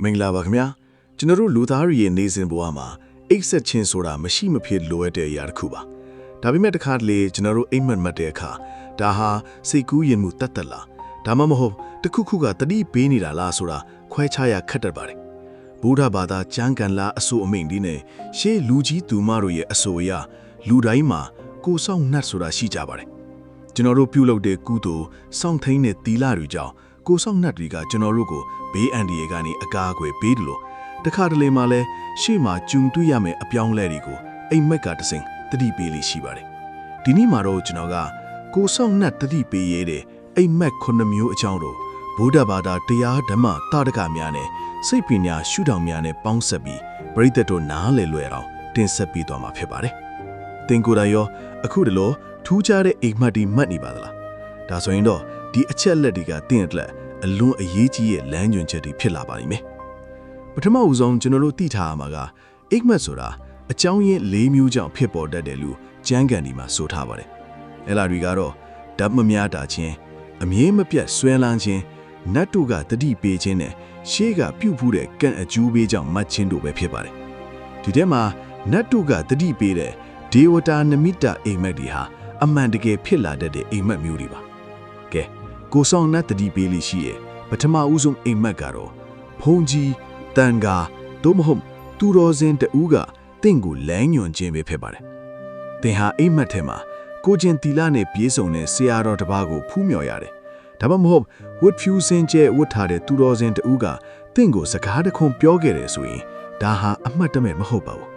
မင်္ဂလာပါခင်ဗျာကျွန်တော်တို့လူသားတွေရဲ့နေစဉ်ဘဝမှာအိပ်ဆက်ခြင်းဆိုတာမရှိမဖြစ်လိုအပ်တဲ့အရာတစ်ခုပါဒါပေမဲ့တစ်ခါတလေကျွန်တော်တို့အိမ်မက်မှတ်တဲ့အခါဒါဟာစိတ်ကူးရင်မှုတတ်တက်လားဒါမှမဟုတ်တစ်ခုခုကတတိပေးနေတာလားဆိုတာခွဲခြားရခက်တတ်ပါတယ်ဗုဒ္ဓဘာသာကျမ်းဂန်လာအဆိုအမိန့်ဒီနဲ့ရှေးလူကြီးသူမတို့ရဲ့အဆိုအရလူတိုင်းမှာကိုယ်ဆောင်နှတ်ဆိုတာရှိကြပါတယ်ကျွန်တော်တို့ပြုလုပ်တဲ့ကုသိုလ်စောင့်ထိန်တဲ့သီလတွေကြောင့်ကိုယ်ဆောင်နှတ်တွေကကျွန်တော်တို့ကိုဘေးအန္တရာယ်ကနေအကာအကွယ်ပေးတယ်လို့တခါတလေမှလည်းရှေ့မှာဂျုံတွေ့ရမယ့်အပြောင်းလဲတွေကိုအိမ်မက်ကတစင်တတိပေးလိရှိပါတယ်ဒီနေ့မှာတော့ကျွန်တော်ကကိုယ်ဆောင်နှတ်တတိပေးရတဲ့အိမ်မက်9မျိုးအကြောင်းတို့ဗုဒ္ဓဘာသာတရားဓမ္မတာတကများနဲ့စိတ်ပညာရှုထောင့်များနဲ့ပေါင်းဆက်ပြီးပရိသတ်တို့နားလည်လွယ်အောင်တင်ဆက်ပေးသွားမှာဖြစ်ပါတယ်သင်ကိုယ်တိုင်ရောအခုတလို့ထူးခြားတဲ့အိမ်မက်ဒီမှတ်နေပါသလားဒါဆိုရင်တော့ဒီအချက်လက်တွေကသင်အတွက်အလွန်အရေးကြီးရဲ့လမ်းညွှန်ချက်တွေဖြစ်လာပါလိမ့်မယ်ပထမဦးဆုံးကျွန်တော်တို့သိထားရမှာကအိမ်မက်ဆိုတာအကြောင်းရင်း၄မျိုးကြောင့်ဖြစ်ပေါ်တတ်တယ်လို့ကျမ်းဂန်ဒီမှာဆိုထားပါတယ်အဲ့လာတွေကတော့ဓာတ်မများတာချင်းအမြင်မပြတ်ဆွဲလန်းခြင်းနတ်တို့ကတတိပေးခြင်းနဲ့ရှေးကပြုတ်ဖူးတဲ့ကံအကျိုးပေးကြောင့်မှတ်ခြင်းတို့ပဲဖြစ်ပါတယ်ဒီထဲမှာနတ်တို့ကတတိပေးတဲ့ဒေဝတာနမိတအိမ်မက်တွေဟာအမှန်တကယ်ဖြစ်လာတတ်တဲ့အိမ်မက်မျိုးတွေပါကဲကိုဆောင်နတ်တတိပေးလိရှိရဲ့ပထမဦးဆုံးအိမ်မက်ကတော့ဖုန်ကြီးတန်ကာတို့မဟုတ်သူတော်စင်တူးကတင့်ကိုလမ်းညွှန်ခြင်းပဲဖြစ်ပါတယ်သင်ဟာအိမ်မက်ထဲမှာကိုကျင်တီလာနဲ့ပြေးဆုံတဲ့ဆရာတော်တစ်ပါးကိုဖူးမြော်ရတယ်ဒါမှမဟုတ်ဝတ်ဖြူစင်ကျဲဝတ်ထားတဲ့သူတော်စင်တူးကတင့်ကိုစကားတခွန်းပြောခဲ့တယ်ဆိုရင်ဒါဟာအမှတ်တမဲ့မဟုတ်ပါဘူး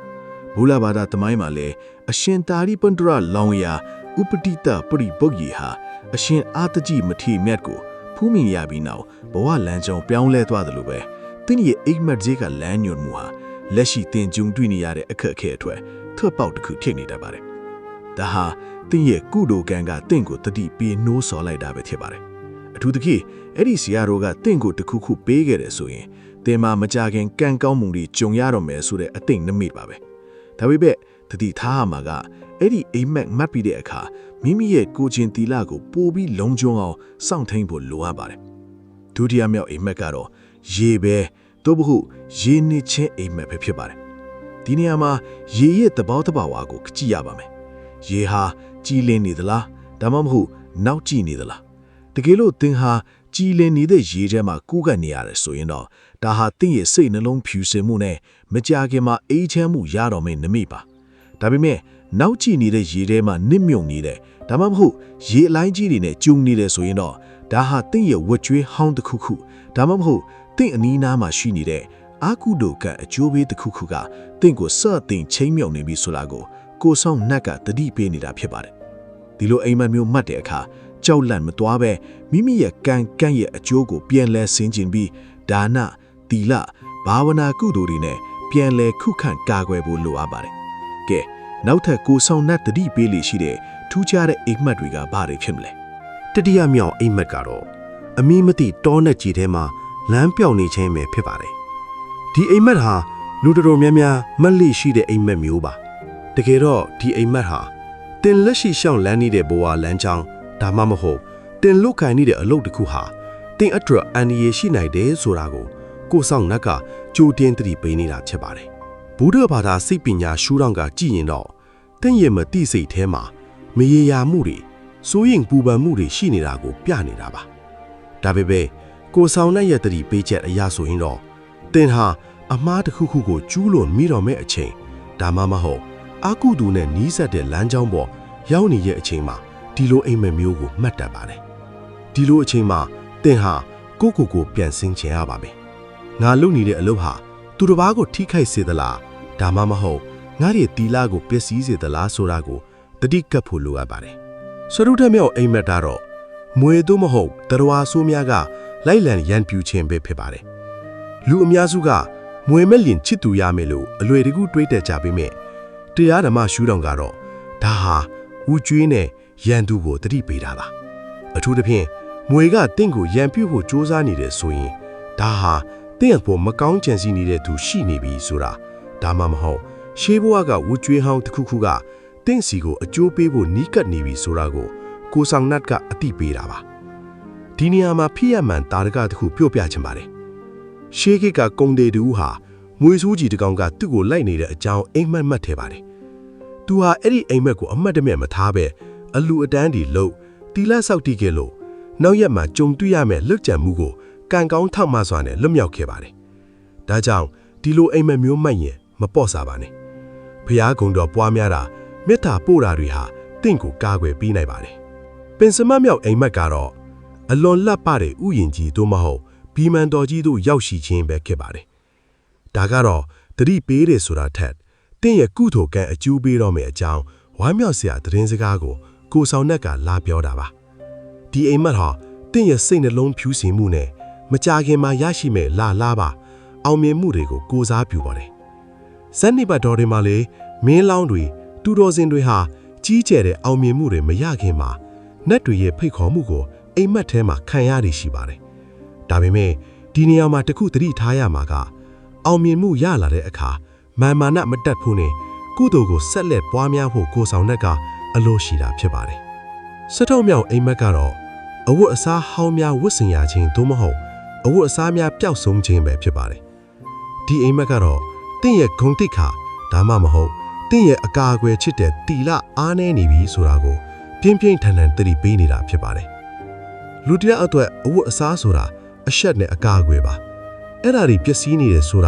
ဘုလားဘာသာသမိုင်းမှာလည်းအရှင်တာရိပန္တရလောင်ရာဥပတိတပရိပုဂ္ဂိဟာအရှင်အာတကြီးမထေမြတ်ကိုဖူးမြင်ရပြီးနောက်ဘဝလမ်းကြောင်းပြောင်းလဲသွားတယ်လို့ပဲတင်းရဲ့အိမ်မက်ကြီးကလမ်းညွှန်မှုဟာလက်ရှိတင်ကြုံတွေ့နေရတဲ့အခက်အခဲအထွတ်ထွက်ပေါက်တစ်ခုဖြစ်နေတတ်ပါတယ်ဒါဟာတင်းရဲ့ကုသိုလ်ကံကတင့်ကိုတတိပေးနှိုးဆော်လိုက်တာပဲဖြစ်ပါတယ်အထူးသဖြင့်အဲ့ဒီဆရာတော်ကတင့်ကိုတခုခုပေးခဲ့တယ်ဆိုရင်တင်မှာမကြခင်ကံကောင်းမှုတွေကြုံရတော့မယ်ဆိုတဲ့အသိနမိတ်ပါပဲဒါပေမဲ့တတိထားမှာကအဲ့ဒီအိမ်မက်မှတ်ပြီးတဲ့အခါမိမိရဲ့ကိုချင်းတီလာကိုပို့ပြီးလုံခြုံအောင်စောင့်ထိန်ဖို့လိုအပ်ပါတယ်ဒုတိယမြောက်အိမ်မက်ကတော့ရေပဲတို့ဘဟုရေနစ်ချင်းအိမ်မက်ပဲဖြစ်ပါတယ်ဒီနေရာမှာရေရဲ့သဘောတဘာဝကိုကြည့်ရပါမယ်ရေဟာကြည်လင်နေသလားဒါမှမဟုတ်နောက်ကျနေသလားတကယ်လို့သင်ဟာကြည်လင်နေတဲ့ရေထဲမှာကူးကပ်နေရတယ်ဆိုရင်တော့ဒါဟာသင်ရဲ့စိတ်နှလုံးဖြူစင်မှုနဲ့မကြာခင်မှာအေးချမ်းမှုရတော့မယ့်နမိတ်ပါဒါပေမဲ့နောက်ကျနေတဲ့ရေထဲမှာနစ်မြုံနေတဲ့ဒါမှမဟုတ်ရေအလိုင်းကြီးတွေနဲ့ကျုံနေတယ်ဆိုရင်တော့ဒါဟာတင့်ရဲ့ဝတ်ကြွေးဟောင်းတစ်ခုခုဒါမှမဟုတ်တင့်အနီးနားမှာရှိနေတဲ့အာကုဒိုကအကျိုးပေးတစ်ခုခုကတင့်ကိုစော့တင်ချိန်မြောက်နေပြီဆိုတာကိုဆောင်နှက်ကတတိပေးနေတာဖြစ်ပါတယ်ဒီလိုအိမ်မက်မျိုးမှတ်တဲ့အခါကြောက်လန့်မသွားပဲမိမိရဲ့ကံရဲ့အကျိုးကိုပြန်လဲဆင်ခြင်ပြီးဒါနသီလဘာဝနာကုသိုလ်တွေနဲ့ပြန်လဲခုခံကာကွယ်ဖို့လိုအပ်ပါတယ်ကဲနောက်ထပ်ကိုဆောင်နှက်တတိပေးလိရှိတဲ့ထူးခြားတဲ့အိမ်မက်တွေကဘာတွေဖြစ်မလဲတတိယမြောက်အိမ်မက်ကတော့အမီးမသိတောနဲ့ကြီးထဲမှာလမ်းပြောင်းနေခြင်းပဲဖြစ်ပါတယ်ဒီအိမ်မက်ဟာလူတော်များများမက်လိရှိတဲ့အိမ်မက်မျိုးပါတကယ်တော့ဒီအိမ်မက်ဟာတင်လက်ရှိရှောင်းလန်းနေတဲ့ဘဝလမ်းကြောင်းဒါမှမဟုတ်တင်လုတ်ခိုင်နေတဲ့အလုပ်တစ်ခုဟာတင်အတွက်အန္တရာယ်ရှိနိုင်တယ်ဆိုတာကိုဆောင်နှက်ကကြိုတင်သတိပေးနေတာဖြစ်ပါတယ်ဘုရားဘာသာစိတ်ပညာရှုထောင့်ကကြည့်ရင်တော့တင့်ရဲ့မတိစိတ်ထဲမှာမရေရာမှုတွေစိုးရင်ပူပန်မှုတွေရှိနေတာကိုပြနေတာပါဒါပေမဲ့ကိုဆောင်နှက်ရဲ့သတိပေးချက်အရဆိုရင်တော့တင်ဟာအမားတစ်ခုခုကိုကျူးလွန်မိတော်မဲ့အချိန်ဒါမှမဟုတ်အာကုသူနဲ့နီးစပ်တဲ့လမ်းကြောင်းပေါ်ရောက်နေတဲ့အချိန်မှာဒီလိုအိမ်မက်မျိုးကိုမှတ်တတ်ပါတယ်ဒီလိုအချိန်မှာတင်ဟာကိုပြန်ဆင်းချင်ရပါမယ်ငါလုပ်နေတဲ့အလုပ်ဟာသူတစ်ပါးကိုထိခိုက်စေသလားဒါမှမဟုတ်ငါရဲ့တီလာကိုပျက်စီးစေသလားဆိုတာကိုတတိကပ်ဖို့လိုအပ်ပါတယ်စရုထမြောက်အိမ်မက်တော့မွေသို့မဟုတ်တရဝါဆိုးများကလိုက်လံရန်ပြူခြင်းပဲဖြစ်ပါတယ်လူအများစုကမွေမဲ့လင်ချစ်သူရမယ်လို့အလွယ်တကူတွေးတတ်ကြပေမဲ့တရားဓမ္မရှုထောင့်ကတော့ဒါဟာဝူကျွေးနဲ့ရန်သူကိုတတိပေးတာပါအထူးသဖြင့်မွေကတင့်ကိုရန်ပြုတ်ဖို့စ조사နေတယ်ဆိုရင်ဒါဟာတင့်အပေါ်မကောင်းကြံစည်နေတဲ့သူရှိနေပြီဆိုတာဒါမှမဟုတ်ရှေးဘဝကဝူကျွေးဟောင်းတစ်ခုခုကတင့်စီကိုအကျိုးပေးဖို့နီးကပ်နေပြီဆိုတာကိုဆောင်နှက်ကအတိပေးတာပါဒီနေရာမှာဖိယမှန်တာရကတစ်ခုပြောပြချင်ပါတယ် ရှေးခေတ်ကကုံတေတူဟာမွေဆိုးကြီးတကောင်ကသူ့ကိုလိုက်နေတဲ့အကြောင်းအိမ်မက်မှတ်ထဲပါတယ်။သူဟာအဲ့ဒီအိမ်မက်ကိုအမှတ်တမဲ့မထားပဲအလူအတန်းဒီလို့တီလာဆောက်တီခဲ့လို့နောက်ရက်မှာကြုံတွေ့ရမယ့်လွတ်ကြံမှုကိုကံကောင်းထောက်မစွာနဲ့လွတ်မြောက်ခဲ့ပါတယ်။ဒါကြောင့်ဒီလိုအိမ်မက်မျိုးမှတ်ရင်မပေါ့စားပါနဲ့။ဖျားကုံတော်ပွားများတာမေတ္တာပို့တာတွေဟာတင့်ကိုကာကွယ်ပေးနိုင်ပါတယ်။ပင်စမမြောက်အိမ်မက်ကတော့အလွန်လှပတဲ့ဥယျာဉ်ကြီးတို့မဟုတ်ဘီမန်တော်ကြီးတို့ရောက်ရှိခြင်းပဲဖြစ်ပါတယ်။ဒါကတော့တတိပေးတယ်ဆိုတာထက်တင့်ရဲ့ကုသိုလ်ကံအကျိုးပေးတော့မယ့်အကြောင်းဝမ်းမြောက်စရာသတင်းစကားကိုကိုဆောင်နှက်ကလာပြောတာပါ။ဒီအိမ်မက်ဟာတင့်ရဲ့စိတ်နှလုံးဖြူစင်မှုနဲ့မကြခင်မှာရရှိမဲ့လာပါအောင်မြင်မှုတွေကိုကိုစားပြုပါတယ်။ဇန်နိဘတ်တော်တွေမှာလေမင်းလောင်းတွေတူတော်စင်တွေဟာကြီးကျယ်တဲ့အောင်မြင်မှုတွေမရခင်မှာနတ်တွေရဲ့ဖိတ်ခေါ်မှုကိုအိမ်မက်ထဲမှာခံရရရှိပါတယ်။ဒါပေမဲ့ဒီနေရာမှာတခုသတိထားရမှာကအောင်မြင်မှုရလာတဲ့အခါမာမာနမတက်ဖို့နဲ့ကုသိုလ်ကိုဆက်လက်ပွားများဖို့ကိုဆောင်နှက်ကအလိုရှိတာဖြစ်ပါတယ်။စတုံမြောက်အိမ်မက်ကတော့အဝတ်အစားဟောင်းများဝတ်ဆင်ရခြင်းသို့မဟုတ်အဝတ်အစားများပျောက်ဆုံးခြင်းပဲဖြစ်ပါတယ်။ဒီအိမ်မက်ကတော့တင့်ရဲ့ဂုဏ်သိက္ခာဒါမှမဟုတ်တင့်ရဲ့အကာအကွယ်ချစ်တဲ့တီလအားနည်းနေပြီဆိုတာကိုပြင်းပြင်းထန်ထန်သတိပေးနေတာဖြစ်ပါတယ်။လူတယောက်အတွက်အဝတ်အစားဆိုတာအရှက်နဲ့အကာအကွယ်ပါ။အဲ့ဒါတွေပျက်စီးနေတယ်ဆိုတ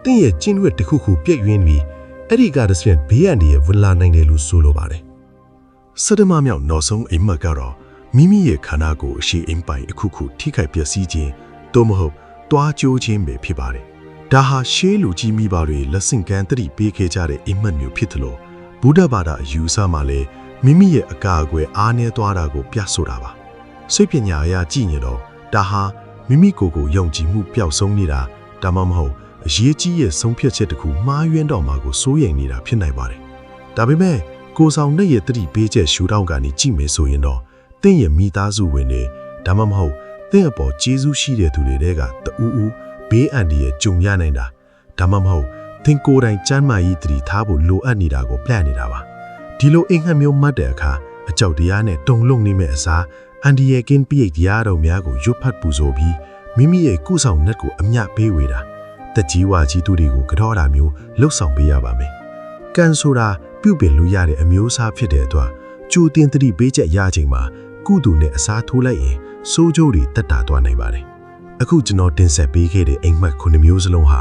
ာတင့်ရဲ့ကျင့်ဝတ်တစ်ခုခုပြည့်ရင်းပြီးအဲ့ဒီကတည်းကဘေးရန်တွေဝင်လာနိုင်တယ်လို့ဆိုလိုပါတယ်။စဒမမြောက်နောက်ဆုံးအိမ်မက်ကတော့မိမိရဲ့ခန္ဓာကိုယ်အရှိအိမ်ပိုင်အခုခုထိခိုက်ပျက်စီးခြင်းသို့မဟုတ်တွားကြိုးခြင်းပဲဖြစ်ပါတယ်။ဒါဟာရှေးလူကြီးမိဘတွေလက်ဆင့်ကမ်းတတိပေးခဲ့ကြတဲ့အိမ်မက်မျိုးဖြစ်သလိုဗုဒ္ဓဘာသာအယူဆမှာလည်းမိမိရဲ့အကာအကွယ်အားနည်းသွားတာကိုပြဆိုတာပါ။စိတ်ပညာအရကြည့်ရင်တော့ဒါဟာမိမိကိုယ်ကိုယုံကြည်မှုပျောက်ဆုံးနေတာဒါမှမဟုတ်အရေးကြီးရဲ့ဆုံးဖြတ်ချက်တစ်ခုမှားယွင်းတော့မှာကိုစိုးရိမ်နေတာဖြစ်နိုင်ပါတယ်။ဒါပေမဲ့ကိုဆောင်နဲ့ရဲ့တတိပေးချက်ရှူထောင့်ကနေကြည့်မယ်ဆိုရင်တော့တင့်ရဲ့မိသားစုဝင်တွေဒါမှမဟုတ်တင့်အပေါ်ကျေးဇူးရှိတဲ့သူတွေတဲကတူးဘေးအန္တရာယ်ကြုံရနိုင်တာဒါမှမဟုတ်သင်ကိုယ်တိုင်ကျမ်းမာရေးတတိထားဖို့လိုအပ်နေတာကိုပြနေတာပါ။ဒီလိုအိမ်ဟန်မျိုးမှတ်တဲ့အခါအကြောက်တရားနဲ့တုံလုံနေမဲ့အစားအန်ဒီရဲ့ကင်းပိတ်တရားတော်များကိုရွတ်ဖတ်ပူဇော်ပြီးမိမိရဲ့ကုဆောင်နှက်ကိုအမြပေးဝေတာတက်ကြီးဝါကြီးသူတွေကိုကြောတာမျိုးလှုပ်ဆောင်ပေးရပါမယ်။ကံဆိုတာပြုပင်လို့ရတဲ့အမျိုးအစားဖြစ်တဲ့အတွက်ကြိုတင်သတိပေးချက်ရချိန်မှာကုသိုလ်နဲ့အစားထိုးလိုက်ရင်စိုးကျိုးတွေတက်တာသွားနိုင်ပါတယ်။အခုကျွန်တော်တင်ဆက်ပေးခဲ့တဲ့အိမ်မက်9မျိုးစလုံးဟာ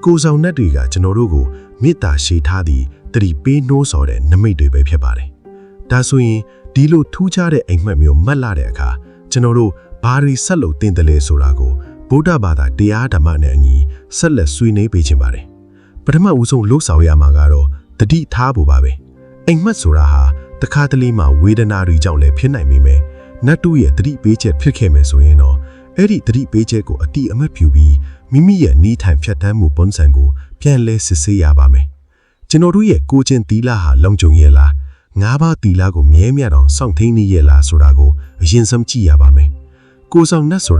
ကိုဆောင်နှက်တွေကကျွန်တော်တို့ကိုမေတ္တာရှိထားသည့်သတိပေးနှိုးဆော်တဲ့နမိတ်တွေပဲဖြစ်ပါတယ်။ဒါဆိုရင်ဒီလိုထူးခြားတဲ့အိမ်မက်မျိုးမှတ်လာတဲ့အခါကျွန်တော်တို့ဘာတွေဆက်လုပ်တင်တယ်လဲဆိုတာကိုဗုဒ္ဓဘာသာတရားဓမ္မနဲ့အညီဆက်လက်ဆွေးနွေးပေးခြင်းပါတယ်။ပထမဦးဆုံးလှုပ်ဆောင်ရမှာကတော့တတိထားဖို့ပါပဲ။အိမ်မက်ဆိုတာဟာတခါတလေမှဝေဒနာတွေကြောင့်လည်းဖြစ်နိုင်ပေမဲ့နတ်တို့ရဲ့တတိပေးချက်ဖြစ်ခဲ့မယ်ဆိုရင်တော့အဲ့ဒီတတိပေးချက်ကိုအတိအမှတ်ပြုပြီးမိမိရဲ့နီးထိုင်ဖြတ်တန်းမှုပုံစံကိုပြန်လဲစစ်ဆေးရပါမယ်။ကျွန်တော်တို့ရဲ့ကိုချင်းသီလဟာလုံခြုံရဲ့လားငါးပါးသီလကိုမြဲမြတ်အောင်စောင့်ထိန်နေရဲ့လားဆိုတာကိုအရင်ဆုံးကြည့်ရပါမယ်။ကိုဆောင်နှက်ဆိုတ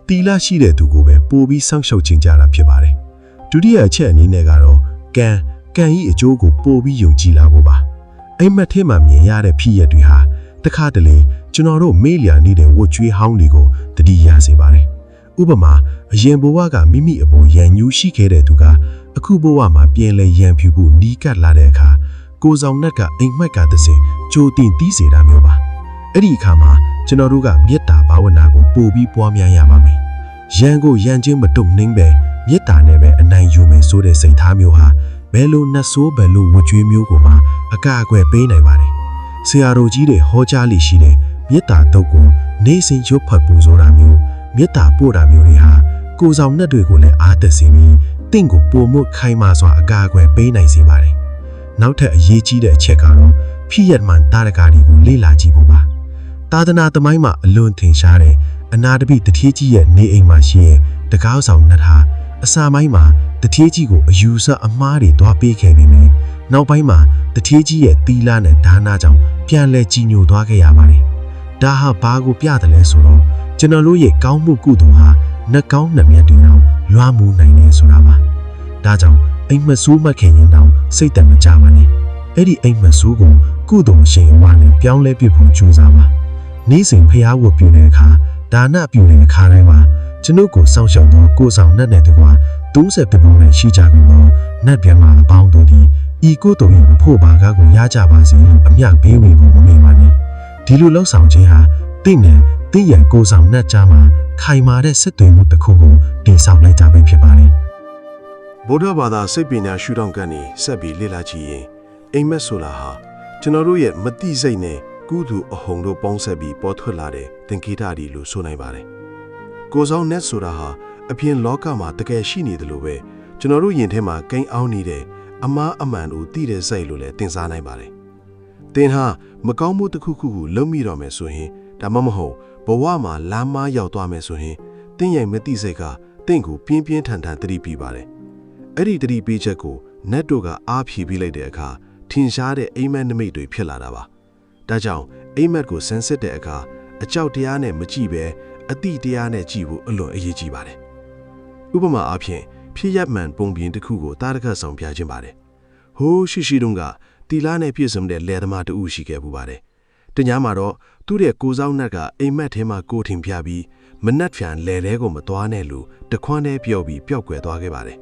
ာသီလရှိတဲ့သူကိုပဲပို့ပြီးစောင့်ရှောက်ခြင်းကြတာဖြစ်ပါတယ်။ဒုတိယအချက်အနေနဲ့ကတော့ကံဤအကျိုးကိုပို့ပြီးယုံကြည်လာဖို့ပါ။အိမ်မက်ထဲမှာမြင်ရတဲ့ဖြစ်ရပ်တွေဟာတခါတလေကျွန်တော်တို့မေးလျာနေတဲ့ဝတ်ကြွေးဟောင်းတွေကိုတတိယစေပါတယ်။ဥပမာအရင်ဘဝကမိမိအပေါ်ရန်ညူးရှိခဲ့တဲ့သူကအခုဘဝမှာပြန်လဲရန်ဖြူဖို့နီးကပ်လာတဲ့အခါကိုဆောင်နှက်ကအိမ်မက်ကသစဉ်ကြိုတင်တီးစေတာမျိုးပါ။အဲ့ဒီအခါမှာကျွန်တော်တို့ကမေတ္တာဘာဝနာကိုပို့ပြီးပွားများရပါမယ်။ရန်ကိုရန်ချင်းမတုံနှင်းပဲမေတ္တာနဲ့ပဲအနိုင်ယူမယ်ဆိုတဲ့စိတ်ထားမျိုးဟာဘယ်လိုနှဆိုးဘယ်လိုဝတ်ကြွေးမျိုးကိုမှအကာအကွယ်ပေးနိုင်ပါတယ်။ဆရာတော်ကြီးတွေဟောကြားလိရှိတဲ့မေတ္တာတုတ်ကိုနေစဉ်ရွတ်ဖတ်ပူဇော်တာမျိုးမေတ္တာပို့တာမျိုးတွေဟာကိုယ်ဆောင်နှက်တွေကိုလည်းအားတက်စေပြီးတင့်ကိုပိုမိုခိုင်မာစွာအကာအကွယ်ပေးနိုင်စေပါတယ်။နောက်ထပ်အရေးကြီးတဲ့အချက်ကတော့ဖြစ်ရမှန်တာရကာတွေကိုလေ့လာကြည့်ဖို့ပါ။သာသနာသမိုင်းမှာအလွန်ထင်ရှားတဲ့အနာတပိတထေးကြီးရဲ့နေအိမ်မှာရှိတဲ့တကားဆောင်နှက်ဟာအစာပိုင်းမှာတထေးကြီးကိုအယူဆအမှားတွေတွားပေးခဲ့ပြီးမြဲနောက်ပိုင်းမှာတထေးကြီးရဲ့သီလနဲ့ဒါနကြောင့်ပြန်လဲကြီးညိုသွားခဲ့ရပါတယ်။ဒါဟာဘာကိုပြတယ်လဲဆိုတော့ကျွန်တော်တို့ရဲ့ကောင်းမှုကုသိုလ်ဟာနှကောင်းနှမျက်တွေအောင်လွှမ်းမိုးနိုင်တယ်ဆိုတာပါ။ဒါကြောင့်အိမ်မဆိုးမှတ်ခင်ရင်တောင်စိတ်တမကြပါနဲ့။အဲ့ဒီအိမ်မဆိုးကိုကုသိုလ်ရှင်ဝါနဲ့ပြောင်းလဲပြဖို့ကြိုးစားပါ။နေ့စဉ်ဖျားဝတ်ပြုတဲ့အခါတ ဒါနပြုတဲ့အခါတိုင်းမှာကျွန်ုပ်ကိုစောင့်ရှောက်သောကိုဆောင်နတ်နဲ့တကွာ30ပုံနဲ့ရှိကြကုန်သောနတ်ပြန်မှာအပေါင်းတို့သည်ဤကိုတော်၏ဖို့ပါကားကိုရကြပါစေလို့အမြဘေးဝင်ဖို့မမေ့ပါနဲ့ဒီလိုလှုပ်ဆောင်ခြင်းဟာတင့်နဲ့တင့်ရန်ကိုဆောင်နတ်ကြားမှာခိုင်မာတဲ့စစ်သွေးမှုတစ်ခုကိုတည်ဆောက်လိုက်ကြပဲဖြစ်ပါလေဗုဒ္ဓဘာသာစိတ်ပညာရှုထောင့်ကနေဆက်ပြီးလေ့လာကြည့်ရင်အိမ်မက်ဆိုတာဟာကျွန်တော်တို့ရဲ့မတိစိတ်နဲ့ကုသိုလ်အဟုန်တို့ပေါင်းဆက်ပြီးပေါ်ထွက်လာတဲ့သင်္ကေတတွေလို့ဆိုနိုင်ပါတယ်ကိုဆောင်နတ်ဆိုတာဟာအပြင်လောကမှာတကယ်ရှိနေတယ်လို့ပဲကျွန်တော်တို့ယင်ထဲမှာကိန်းအောင်နေတဲ့အမားအမှန်ကိုသိတဲ့စိတ်လို့လည်းသင်စားနိုင်ပါတယ်သင်ဟာမကောင်းမှုတစ်ခုခုကိုလုံးမိတော့မယ်ဆိုရင်ဒါမှမဟုတ်ဘဝမှာလမ်းမရောက်သွားမယ်ဆိုရင်သင်ရဲ့မသိစိတ်ကသင်ကိုပြင်းပြင်းထန်ထန်သတိပေးပါတယ်အဲ့ဒီသတိပေးချက်ကိုနတ်တို့ကအားဖြည့်ပြီးလိုက်တဲ့အခါထင်ရှားတဲ့အိမ်မက်နမိတ်တွေဖြစ်လာတာပါဒါကြောင့်အိမ်မက်ကိုစမ်းစစ်တဲ့အခါအကြောက်တရားနဲ့မကြည့်ပဲအတိတရားနဲ့ကြည့်ဖို့အလွန်အရေးကြီးပါတယ်ဥပမာအားဖြင့်ဖြစ်ရပ်မှန်ပုံပြင်တစ်ခုကိုတားတခတ်ဆောင်ပြခြင်းပါတယ်ဟိုးရှိတုန်းကတီလာနဲ့ပြည့်စုံတဲ့လယ်သမားတဦးရှိခဲ့ပူပါတယ်တညမှာတော့သူ့ရဲ့ကိုစောင်းနတ်ကအိမ်မက်ထဲမှာကိုထင်ပြပြီးမနက်ဖြန်လယ်ထဲကိုမသွားနဲ့လို့တခွန်းထဲပြောပြီးပျောက်ကွယ်သွားခဲ့ပါတယ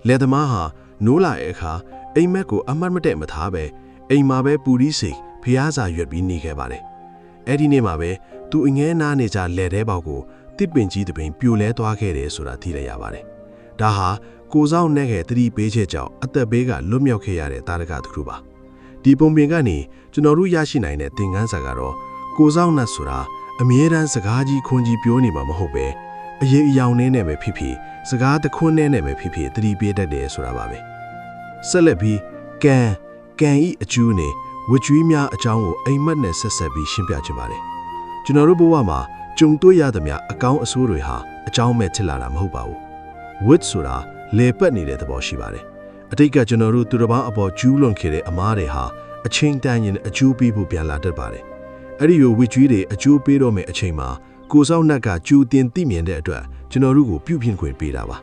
်လယ်သမားဟာနိုးလာတဲ့အခါအိမ်မက်ကိုအမှတ်မတည့်မထားပဲအိမ်မှာပဲပူရီစိတ်ဖျားစာရွက်ပြီးနေခဲ့ပါတယ်အဲ့ဒီနေ့မှာပဲသူအငဲနားနေကြလယ်ထဲပေါက်ကိုတစ်ပင်ကြီးတစ်ပင်ပြိုလဲသွားခဲ့တယ်ဆိုတာသိလိုက်ရပါတယ်ဒါဟာကိုစောင်းနဲ့ရဲ့သတိပေးချက်ကြောင့်အသက်ဘေးကလွတ်မြောက်ခဲ့ရတဲ့တာရကတစ်ခုပါဒီပုံပြင်ကနေကျွန်တော်တို့ရရှိနိုင်တဲ့သင်ခန်းစာကတော့ကိုစောင်းနတ်ဆိုတာအမြဲတမ်းစကားကြီးခွန်ကြီးပြောနေမှာမဟုတ်ပဲအရေးအယောင်နဲ့ပဲဖြစ်ဖြစ်စကားတခွန်းနဲ့ပဲဖြစ်ဖြစ်သတိပေးတတ်တယ်ဆိုတာပါပဲဆက်လက်ပြီးကံဤအကျိုးနဲ့ဝကြွေးများအကြောင်းကိုအိမ်မက်နဲ့ဆက်ဆက်ပြီးရှင်းပြချင်ပါတယ်ကျွန်တော်တို့ဘဝမှာကြုံတွေ့ရသမျှအကောင်းအဆိုးတွေဟာအကြောင်းမဲ့ဖြစ်လာတာမဟုတ်ပါဘူးဝတ်ဆိုတာလေပတ်နေတဲ့သဘောရှိပါတယ်အတိတ်ကကျွန်တော်တို့သူတစ်ပါးအပေါ်ကျူးလွန်ခဲ့တဲ့အမားတွေဟာအချိန်တန်ရင်အကျိုးပေးဖို့ပြန်လာတတ်ပါတယ်အဲ့ဒီလိုဝကြွေးတွေအကျိုးပေးတော့မယ့်အချိန်မှာကိုစောင်းနတ်ကကျူးတင်သိမြင်တဲ့အတွက်ကျွန်တော်တို့ကိုပြုပြင်ခွင့်ပေးတာပါ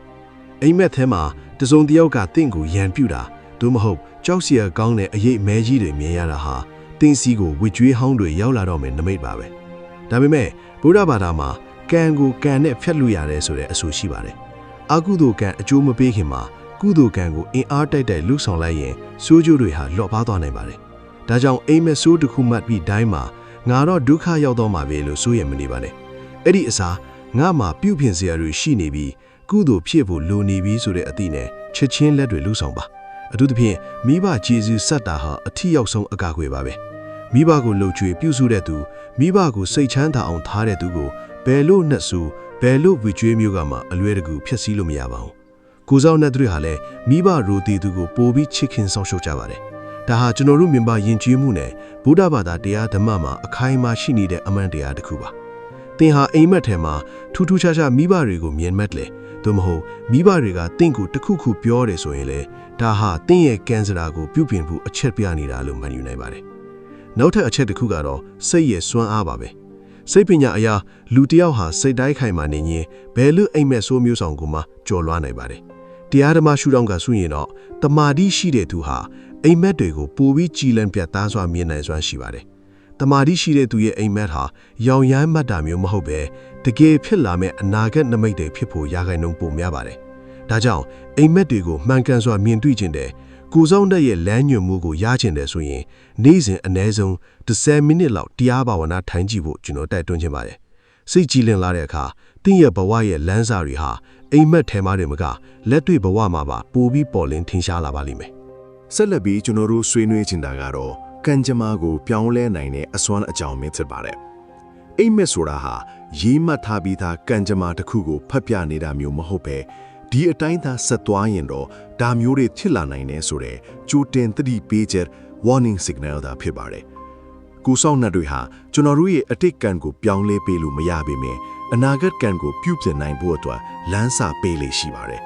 အိမ်မက်ထဲမှာတစုံတစ်ယောက်ကတင့်ကိုရန်ပြုတာသို့မဟုတ်ကြောက်စရာကောင်းတဲ့အရေးမဲကြီးတွေမြင်ရတာဟာတင်းစီကိုဝကြွေးဟောင်းတွေရောက်လာတော့မယ်နမိတ်ပါပဲဒါပေမဲ့ဗုဒ္ဓဘာသာမှာကံကိုကံနဲ့ဖြတ်လို့ရတယ်ဆိုတဲ့အဆိုရှိပါတယ်အကုသိုလ်ကံအကျိုးမပေးခင်မှာကုသိုလ်ကံကိုအင်အားတိုက်တိုက်လှုပ်ဆောင်လိုက်ရင်ဆိုးကျိုးတွေဟာလော့ပါသွားနိုင်ပါတယ်ဒါကြောင့်အိမ်မက်ဆိုးတစ်ခုမှတ်ပြီးတိုင်းမှာငါတော့ဒုက္ခရောက်တော့မှာပဲလို့ဆိုရမနေပါနဲ့အဲ့ဒီအစားငါမှာပြုပြင်စရာတွေရှိနေပြီးကုသိုလ်ဖြစ်ဖို့လိုနေပြီဆိုတဲ့အသည့်နဲ့ချက်ချင်းလက်တွေလှုပ်ဆောင်ပါအထူးသဖြင့်မိဘကျေးဇူးဆက်တာဟာအထီးရောက်ဆုံးအကာအကွယ်ပါပဲမိဘကိုလှုပ်ကြွေပြုစုတဲ့သူမိဘကိုစိတ်ချမ်းသာအောင်ထားတဲ့သူကိုဘယ်လို့နှက်ဆူဘယ်လို့ဝကြွေးမျိုးကမှအလွဲတကူဖျက်ဆီးလို့မရပါဘူးကိုစောင်းနဲ့တွေဟာလည်းမိဘရိုတီသူကိုပိုပြီးချစ်ခင်ဆောင်ရှုပ်ကြပါတယ်ဒါဟာကျွန်တော်တို့မြန်မာယဉ်ကျေးမှုနဲ့ဗုဒ္ဓဘာသာတရားဓမ္မမှာအခိုင်အမာရှိနေတဲ့အမှန်တရားတစ်ခုပါသင်ဟာအိမ်မက်ထဲမှာထူးထူးခြားခြားမိဘတွေကိုမြင်မှတ်လေသို့မဟုတ်မိဘတွေကတင့်ကိုတခုခုပြောတယ်ဆိုရင်လေဒါဟာတင့်ရဲ့ကံစရာကိုပြုပြင်ဖို့အချက်ပြနေတာလို့မှတ်ယူနိုင်ပါတယ်နောက်ထပ်အချက်တစ်ခုကတော့စိတ်ရဲ့စွမ်းအားပါပဲစိတ်ပညာအရာလူတစ်ယောက်ဟာစိတ်တိုင်းခိုင်မာနေရင်ဘယ်လိုအိမ်မက်ဆိုးမျိုးဆောင်ကိုမှကြော်လွှားနိုင်ပါတယ်တရားဓမ္မရှုထောင့်ကဆိုရင်တော့တမာတိရှိတဲ့သူဟာအိမ်မက်တွေကိုပိုပြီးကြည်လင်ပြတ်သားစွာမြင်နိုင်စွမ်းရှိပါတယ်တမာတိရှိတဲ့သူရဲ့အိမ်မက်ဟာရောင်ရမ်းမှတ်တာမျိုးမဟုတ်ပဲတကယ်ဖြစ်လာမဲ့အနာဂတ်နမိတ်တွေဖြစ်ဖို့ရာခိုင်နှုန်းပိုများပါတယ်ဒါကြောင့်အိမ်မက်တွေကိုမှန်ကန်စွာမြင်တွေ့ခြင်းတဲ့ကိုစောင်းတဲ့ရဲ့လမ်းညွှန်မှုကိုရချင်တယ်ဆိုရင်နေ့စဉ်အနည်းဆုံး10မိနစ်လောက်တရားဘာဝနာထိုင်ကြည့်ဖို့ကျွန်တော်တိုက်တွန်းချင်ပါတယ်စိတ်ကြည်လင်လာတဲ့အခါတင့်ရဲ့ဘဝရဲ့လမ်းစာတွေဟာအိမ်မက်ထဲမှာတွေမကလက်တွေ့ဘဝမှာပါပိုပြီးပေါ်လင်းထင်ရှားလာပါလိမ့်မယ်ဆက်လက်ပြီးကျွန်တော်တို့ဆွေးနွေးချင်တာကတော့ကံကြမ္မာကိုပြောင်းလဲနိုင်တဲ့အစွမ်းအကြောင်းပဲဖြစ်ပါတယ်အိမ်မက်ဆိုတာဟာရေးမှတ်ထားပြီးသားကံကြမ္မာတစ်ခုကိုဖတ်ပြနေတာမျိုးမဟုတ်ပဲဒီအတိုင်းသာဆက်သွားရင်တော့ဒါမျိုးတွေဖြစ်လာနိုင်တယ်ဆိုတဲ့ကြိုတင်သတိပေးချက် warning signal သာဖြစ်ပါတယ်ကိုစောင်းနတ်တွေဟာကျွန်တော်တို့ရဲ့အတိတ်ကံကိုပြောင်းလဲပေးလို့မရပေမဲ့အနာဂတ်ကံကိုပြုပြင်နိုင်ဖို့အတွက်လမ်းစာပေးလေရှိပါတယ်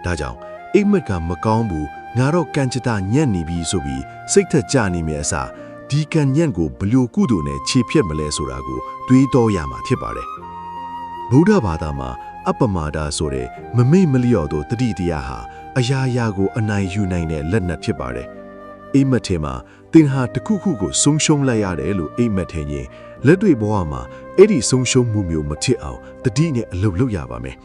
ဒါကြောင့်အိမ်မက်ကမကောင်းဘူးငါတော့ကံကြတာညံ့နေပြီဆိုပြီးစိတ်ထက်ကြနေမြဲအစားဒီကံညံ့ကိုဘလို့ကုသိုလ်နဲ့ခြေဖြတ်မလဲဆိုတာကိုတွေးတောရမှာဖြစ်ပါတယ်ဗုဒ္ဓဘာသာမှာအပမာဒဆိုတဲ့မမိတ်မလျော့သောတတိတရားဟာအရာရာကိုအနိုင်ယူနိုင်တဲ့လက်နက်ဖြစ်ပါတယ်အိမ်မက်ထဲမှာသင်ဟာတခုခုကိုဆုံးရှုံးလိုက်ရတယ်လို့အိမ်မက်ထဲရင် လက်တွေ့ဘဝမှာအဲ့ဒီဆုံးရှုံးမှုမျိုးမဖြစ်အောင်တတိနဲ့အလုပ်လုပ်ရပါမယ်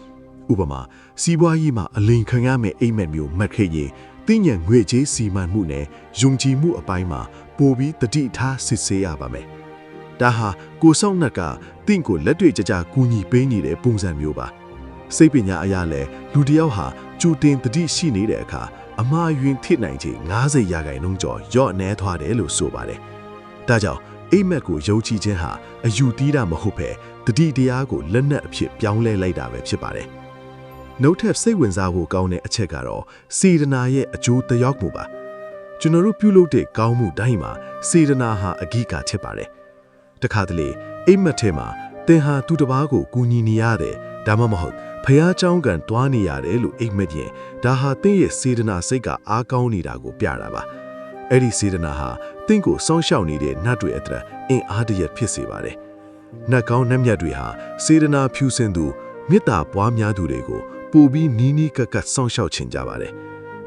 ဥပမာစီးပွားရေးမှာအလိန်ခံရမယ့်အိမ်မက်မျိုးမှတ်ခဲ့ရင်တင်းညံငွေကြေးစီမံမှုနဲ့ယုံကြည်မှုအပိုင်းမှာပိုပြီးတတိထားစစ်ဆေးရပါမယ်ဒါဟာကိုဆောင်နှက်ကတင့်ကိုလက်တွေ့ကြကြကူညီပေးနေတဲ့ပုံစံမျိုးပါစိတ်ပညာအရလဲလူတစ်ယောက်ဟာကြိုတင်တတိရှိနေတဲ့အခါအမှားယွင်းဖြစ်နိုင်ခြေ90%ကျော်ရော့နေသွားတယ်လို့ဆိုပါတယ်ဒါကြောင့်အိမ်မက်ကိုယုံကြည်ခြင်းဟာအယူတီးတာမဟုတ်ပဲတတိတရားကိုလက်နက်အဖြစ်ပြောင်းလဲလိုက်တာပဲဖြစ်ပါတယ်နှုတ်ထက်စိတ်ဝင်စားဖို့ကောင်းတဲ့အချက်ကတော့စေတနာရဲ့အကျိုးသက်ရောက်မှုပါကျွန်တော်တို့ပြုလုပ်တဲ့ကောင်းမှုတိုင်းမှာစေတနာဟာအဓိကဖြစ်ပါတယ်တခါတလေအိမ်မက်ထဲမှာသင်ဟာသူတစ်ပါးကိုကူညီနေရတယ်ဒါမှမဟုတ်ဖះเจ้าကန်တွားနေရတယ်လို့အိမ်မက်ရင်ဒါဟာသင်ရဲ့စေတနာစိတ်ကအားကောင်းနေတာကိုပြတာပါအဲ့ဒီစေတနာဟာသင်ကိုစောင့်ရှောက်နေတဲ့နတ်တွေအတရအင်အားတရဖြစ်စေပါတယ်နတ်ကောင်းနတ်မြတ်တွေဟာစေတနာဖြူစင်သူမေတ္တာပွားများသူတွေကိုပိုပြီးနီးနီးကပ်ကပ်စောင့်ရှောက်ခြင်းကြပါတယ်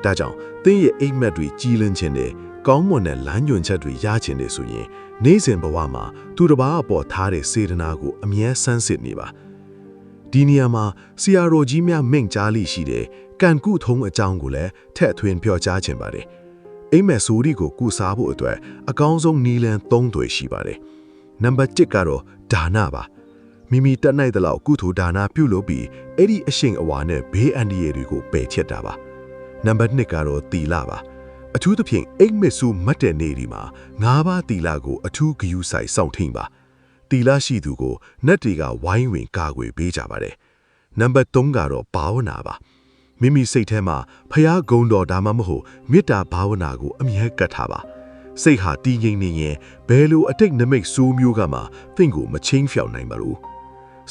ဒါကြောင့်သင်ရဲ့အိမ်မက်တွေကြီးလင်းခြင်းနဲ့ကောင်းမွန်တဲ့လမ်းညွှန်ချက်တွေရခြင်းတွေဆိုရင်နေ့စဉ်ဘဝမှာသူတစ်ပါးအပေါ်ထားတဲ့စေတနာကိုအမြဲဆန်းစစ်နေပါဒီနေရာမှာဆရာတော်ကြီးများမိန့်ကြားလိရှိတဲ့ကံကုထုံးအကြောင်းကိုလည်းထည့်သွင်းပြောကြားခြင်းပါတယ်အိမ်မက်ဆိုးဒီကိုကုစားဖို့အတွက်အကောင်းဆုံးနည်းလမ်း၃တွေရှိပါတယ်နံပါတ်1ကတော့ဒါနပါမိမိတက်နိုင်တဲ့လောက်ကုသိုလ်ဒါနပြုလုပ်ပြီးအဲ့ဒီအရှင်အဝါနဲ့ဘေးအန္တရာယ်တွေကိုပယ်ချက်တာပါနံပါတ်2ကတော့သီလပါအထူးသဖြင့်အိမ်မက်ဆိုးမတ်တဲ့နေ့ဒီမှာ၅ပါးသီလကိုအထူးဂရုစိုက်စောင့်ထိန်ပါသီလရှိသူကိုနတ်တွေကဝိုင်းဝင်ကာကွယ်ပေးကြပါတယ်နံပါတ်3ကတော့ဘာဝနာပါမိမိစိတ်ထဲမှာဖျားဂုံတော်ဒါမှမဟုတ်မေတ္တာဘာဝနာကိုအမြဲကတ်ထားပါစိတ်ဟာတည်ငြိမ်နေရင်ဘယ်လိုအတိတ်နမိတ်ဆိုးမျိုးကမှသင်ကိုမချင်းဖျောက်နိုင်ပါဘူး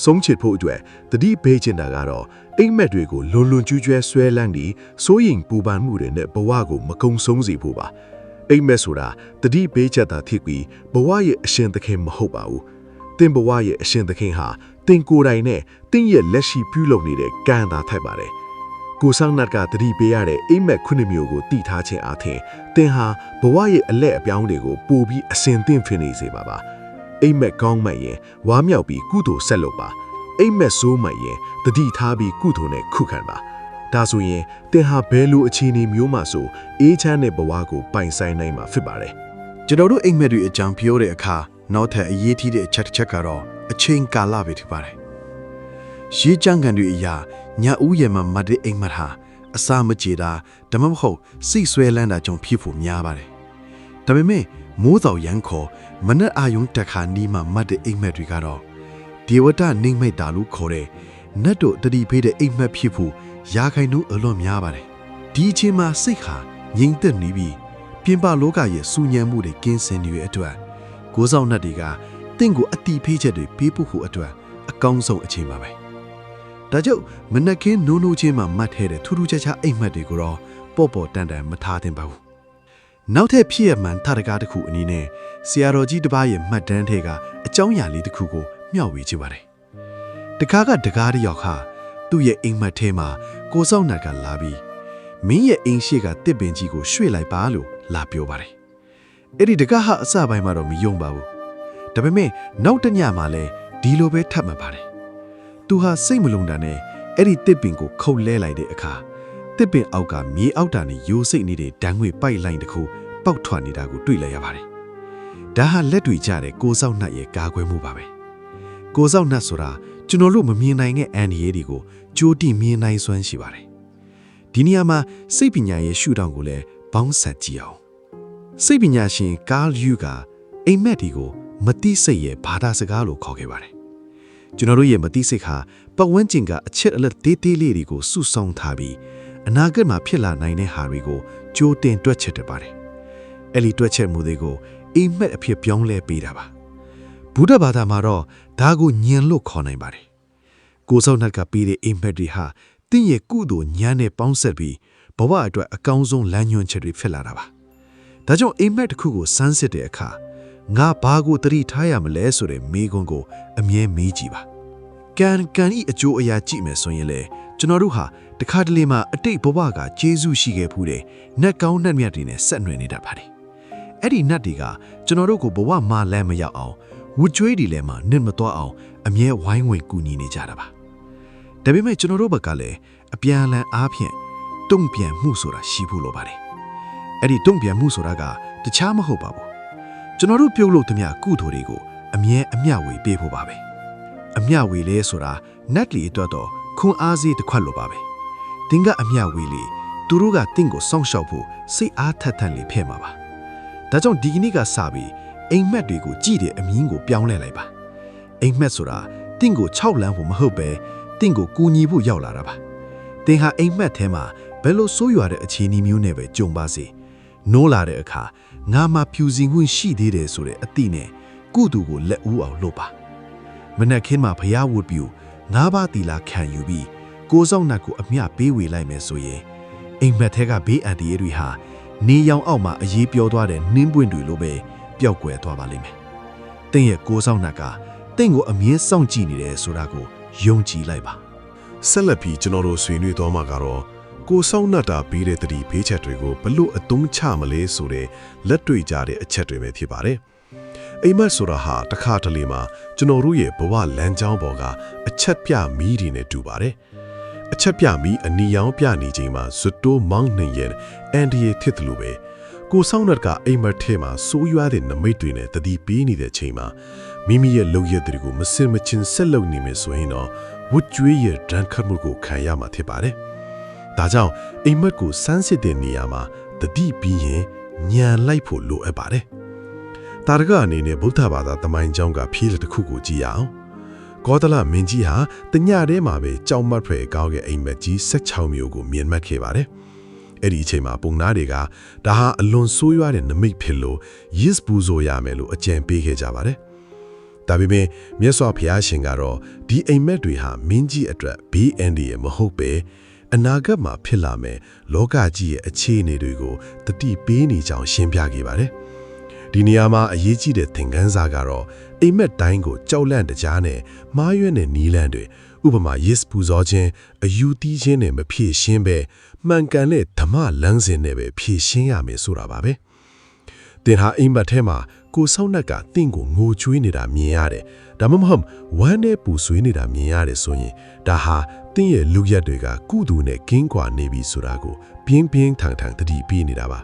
ဆုံးချစ်ဖို့အတွက်တတိပေးချင်တာကတော့အိမ်မက်တွေကိုလွန်လွန်ကျူးကျွဲဆွဲလန်းပြီးစိုးရင်ပူပန်မှုတွေနဲ့ဘဝကိုမကုံဆုံးစေဖို့ပါအိမ်မက်ဆိုတာတတိပေးချက်သာဖြစ်ပြီးဘဝရဲ့အရှင်သခင်မဟုတ်ပါဘူးသင်ဘဝရဲ့အရှင်သခင်ဟာသင်ကိုယ်တိုင်နဲ့သင်ရဲ့လက်ရှိပြုလုပ်နေတဲ့ကံသာထိုက်ပါတယ်ကိုဆောင်နတ်ကတတိပေးရတဲ့အိမ်မက်ခုနှစ်မျိုးကိုတည်ထားခြင်းအပြင်သင်ဟာဘဝရဲ့အလက်အပြောင်းတွေကိုပိုပြီးအစဉ်သင့်ဖြစ်နေစေပါပါအိမ်မက်ကောင်းမှရင်ဝါမြောက်ပြီးကုသိုလ်ဆက်လုပ်ပါအိမ်မက်ဆိုးမှရင်တတိထားပြီးကုသိုလ်နဲ့ခုခံပါဒါဆိုရင်သင်ဟာဘယ်လိုအခြေအနေမျိုးမှဆိုအေးချမ်းတဲ့ဘဝကိုပိုင်ဆိုင်နိုင်မှာဖြစ်ပါတယ်ကျွန်တော်တို့အိမ်မက်တွေအကြောင်းပြောတဲ့အခါနောက်ထပ်အရေးကြီးတဲ့အချက်တစ်ချက်ကတော့အချိန်ကာလပဲဖြစ်ပါတယ်ရေးကြံကန်တွေအရာညဦးရမှာမတ်တဲ့အိမ်မက်ဟာအစာမကြေတာဓမ္မမဟုတ်စိတ်ဆွဲလန်းတာကြောင့်ဖြစ်ဖို့များပါတယ်ဒါပေမဲ့မိုးတော်ရန်ခေါ်မနက်အာယုံတက်ခါနီးမှမတ်တဲ့အိမ်မက်တွေကတော့ဒေဝတာနှိမ့်မိတ်တာလို့ခေါ်တဲ့နတ်တို့တတိဖေးတဲ့အိမ်မက်ဖြစ်ဖို့ရာခိုင်နှုန်းအလွန်များပါတယ်ဒီအချိန်မှာစိတ်ဟာငြိမ်သက်နေပြီးပြင်ပလောကရဲ့စူညံမှုတွေကင်းစင်နေတဲ့အတွက်ကိုးဆောင်နှတ်တွေကတင့်ကိုအတိဖေးချက်တွေပေးဖို့ဖို့အတွက်အကောင်းဆုံးအချိန်ပါပဲဒါကြောင့်မနက်ခင်းနိုးနိုးချင်းမှမတ်ထဲတဲ့ထူးထူးခြားခြားအိမ်မက်တွေကိုတော့ပေါ့ပေါ့တန်တန်မထားသင့်ပါဘူးနောက်ထပ်ဖြစ်ရမှန်ထတကားတစ်ခုအနေနဲ့ဆရာတော်ကြီးတစ်ပါးရဲ့မှတ်တမ်းထဲကအကြောင်းအရာလေးတစ်ခုကိုမျှဝေချင်ပါတယ်တကားကတကားတစ်ယောက်ဟာသူ့ရဲ့အိမ်မက်ထဲမှာကိုစောင့်နတ်ကလာပြီးမင်းရဲ့အိမ်ရှိကတစ်ပင်ကြီးကိုရွှေ့လိုက်ပါလို့လာပြောပါတယ်အဲ့ဒီတကားဟာအစပိုင်းမှာတော့မယုံပါဘူးဒါပေမဲ့နောက်တစ်ညမှာလဲဒီလိုပဲထပ်မှတ်ပါတယ်သူဟာစိတ်မလုံတာနဲ့အဲ့ဒီတစ်ပင်ကိုခုတ်လဲလိုက်တဲ့အခါတစ်ပင်အောက်ကမြေအောက်တာနဲ့ယိုစိတ်နေတဲ့ဓာတ်ငွေပိုက်လိုင်းတစ်ခုပေါက်ထွက်နေတာကိုတွေ့လိုက်ရပါတယ်ဒါဟာလက်တွေ့ကျတဲ့ကိုစောင့်နှတ်ရဲ့ကာကွယ်မှုပါပဲကိုစောင့်နှတ်ဆိုတာကျွန်တော်တို့မမြင်နိုင်တဲ့အန်ဒီရဲတွေကိုကြိုးတိမြင်နိုင်စွမ်းရှိပါတယ်ဒီနေရာမှာစိတ်ပညာရဲ့ရှုထောင့်ကိုလည်းပေါင်းဆက်ကြည့်အောင်စိတ်ပညာရှင်ကားလ်ယူကအိမ်မက်ဒီကိုမတိစိတ်ရဲ့ဘာသာစကားလို့ခေါ်ခဲ့ပါတယ်ကျွန်တော်တို့ရဲ့မတိစိတ်ဟာပတ်ဝန်းကျင်ကအချက်အလက်တေးသေးလေးတွေကိုစုဆောင်းထားပြီးအနာဂတ်မှာဖြစ်လာနိုင်တဲ့ဟာတွေကိုကြိုတင်တွက်ချက်တတ်ပါတယ်အဲ့ဒီတွက်ချက်မှုတွေကိုအိမ်မက်အဖြစ်ပြောင်းလဲပေးတာပါဗုဒ္ဓဘာသာမှာတော့ဒါကိုဉာဏ်လို့ခေါ်နိုင်ပါတယ်ကိုစောနှတ်ကပေးတဲ့အိမ်မက်တွေဟာတင့်ရဲ့ကုသိုလ်ဉာဏ်နဲ့ပေါင်းဆက်ပြီးဘဝအတွက်အကောင်းဆုံးလမ်းညွှန်ချက်တွေဖြစ်လာတာပါဒါကြောင့်အိမ်မက်တစ်ခုကိုစမ်းစစ်တဲ့အခါငါဘာကိုသတိထားရမလဲဆိုတဲ့မေးခွန်းကိုအမြဲမေးကြည့်ပါကံဤအကျိုးအရာကြည့်မယ်ဆိုရင်လေကျွန်တော်တို့ဟာတခါတလေမှအတိတ်ဘဝကကျေးဇူးရှိခဲ့ဖူးတဲ့နတ်ကောင်းနတ်မြတ်တွေနဲ့ဆက်နွယ်နေတတ်ပါတယ်အဲ့ဒီနတ်တွေကကျွန်တော်တို့ကိုဘဝမှာလမ်းမရောက်အောင်ဝ ဝတ်ကြွေးဒီလဲမှာနစ်မတော့အောင်အမြဲဝိုင်းဝင်ကူညီနေကြတာပါဒါပေမဲ့ကျွန်တော်တို့ဘက်ကလည်းအပြန်အလှန်အားဖြင့်တုံ့ပြန်မှုဆိုတာရှိဖို့လိုပါတယ်အဲ့ဒီတုံ့ပြန်မှုဆိုတာကတခြားမဟုတ်ပါဘူးကျွန်တော်တို့ပြုတ်လို့တမျှကုသိုလ်တွေကိုအမြဲအမျှဝေပေးဖို့ပါပဲအမျှဝေလဲဆိုတာနတ်လီအတွက်တော့ခွန်အားစေးတစ်ခွက်လိုပါပဲတင်ကအမျှဝေလေသူတို့ကတင့်ကိုစောင့်ရှောက်ဖို့စိတ်အားထက်ထန်လေးဖဲ့မှာပါဒါကြောင့်ဒီကနေ့ကစပြီးအိမ်မက်တွေကိုကြည့်တဲ့အမြင်ကိုပြောင်းလဲလိုက်ပါအိမ်မက်ဆိုတာတင့်ကို6လမ်းဖို့မဟုတ်ပဲတင့်ကိုကူညီဖို့ရောက်လာတာပါတင်ဟာအိမ်မက်ထဲမှာဘယ်လိုဆိုးရွာတဲ့အခြေအနေမျိုးနဲ့ပဲကြုံပါစေနိုးလာတဲ့အခါငါမှဖြူစင်ခွင့်ရှိသေးတယ်ဆိုတဲ့အသည့်နဲ့ကုသူကိုလက်ဦးအောင်လုပ်ပါမနက်ခင်းမှာဖျားဝတ်ပြူ9ပါးတီလာခံယူပြီးကိုစောင့်နှက်ကိုအမျှပေးဝေလိုက်မယ်ဆိုရင်အိမ်မက်ထဲကဘေးအန္တရာယ်တွေဟာနေရောင်အောက်မှာအေးပြောသွားတဲ့နှင်းပွင့်တွေလိုပဲပျောက်ကွယ်သွားပါလိမ့်မယ်။တင့်ရဲ့ကိုစောင့်နှက်ကတင့်ကိုအမြဲစောင့်ကြည့်နေတယ်ဆိုတာကိုယုံကြည်လိုက်ပါဆက်လက်ပြီးကျွန်တော်တို့ဆွေးနွေးသွားမှာကတော့ကိုစောင့်နှက်တာပေးတဲ့တတိဖေးချက်တွေကိုဘလို့အသုံးချမလဲဆိုတဲ့လက်တွေ့ကြတဲ့အချက်တွေပဲဖြစ်ပါတယ်အိမ်မက်ဆိုတာဟာတခါတလေမှာကျွန်တော်တို့ရဲ့ဘဝလမ်းကြောင်းပေါ်ကအချက်ပြမီးတွေနဲ့တူပါတယ်အချက်ပြမီးအနီရောင်ပြနေချိန်မှာဇွတ်တိုးမောင်းနှင်ရင်အန်ဒီယေထစ်တယ်လို့ပဲကိုစောင့်နှက်ကအိမ်မက်ထဲမှာစိုးရွားတဲ့နမိတ်တွေနဲ့တတိပေးနေတဲ့ချိန်မှာမိမိရဲ့လုပ်ရက်တွေကိုမစင်မချင်းဆက်လုပ်နေမယ်ဆိုရင်တော့ဝတ်ကြွေးရဲ့ဒဏ်ခတ်မှုကိုခံရမှာဖြစ်ပါတယ်ဒါကြောင့်အိမ်မက်ကိုစမ်းစစ်တဲ့နေရာမှာတတိပြီးရင်ညံလိုက်ဖို့လိုအပ်ပါတယ်တာရကအနေနဲ့ဗုဒ္ဓဘာသာတမိုင်းကျောင်းကဖြေးတဲ့တစ်ခုကိုကြည့်ရအောင်ကောသလမင်းကြီးဟာတညထဲမှာပဲကြောင်မတ်ဖွယ်ကောင်းတဲ့အိမ်မက်ကြီး16မျိုးကိုမြင်မှတ်ခဲ့ပါတယ်အဲ့ဒီအချိန်မှာပုံနာတွေကဒါဟာအလွန်ဆိုးရွားတဲ့နမိတ်ဖြစ်လို့ yes ပူဇော်ရမယ်လို့အကြံပေးခဲ့ကြပါတယ်ဒါပေမဲ့မြတ်စွာဘုရားရှင်ကတော့ဒီအိမ်မက်တွေဟာမင်းကြီးအတွက်ဘေးအန္တရာယ်မဟုတ်ပဲအနာဂတ်မှာဖြစ်လာမယ်လောကကြီးရဲ့အခြေအနေတွေကိုတတိပေးနေကြောင်းရှင်းပြခဲ့ပါတယ်ဒီနေရာမှာအရေးကြီးတဲ့သင်ခန်းစာကတော့အိမ်မက်တိုင်းကိုကြောက်လန့်တကြားနဲ့မှားယွင်းတဲ့နီးလန့်တွေဥပမာ yes ပူဇော်ခြင်းအယူတီးခြင်းနဲ့မဖြည့်ရှင်းပဲမှန်ကန်တဲ့ဓမ္မလမ်းစဉ်နဲ့ပဲဖြည့်ရှင်းရမယ်ဆိုတာပါပဲသင်ဟာအိမ်မက်ထဲမှာကိုစောင့်နှက်ကတင့်ကိုငိုကြွေးနေတာမြင်ရတယ်ဒါမှမဟုတ်ဝမ်းနဲ့ပူဆွေးနေတာမြင်ရတယ်ဆိုရင်ဒါဟာတင့်ရဲ့လူရက်တွေကကုသူနဲ့ကင်းကွာနေပြီဆိုတာကိုပြင်းပြင်းထန်ထန်တတိပေးနေတာပါ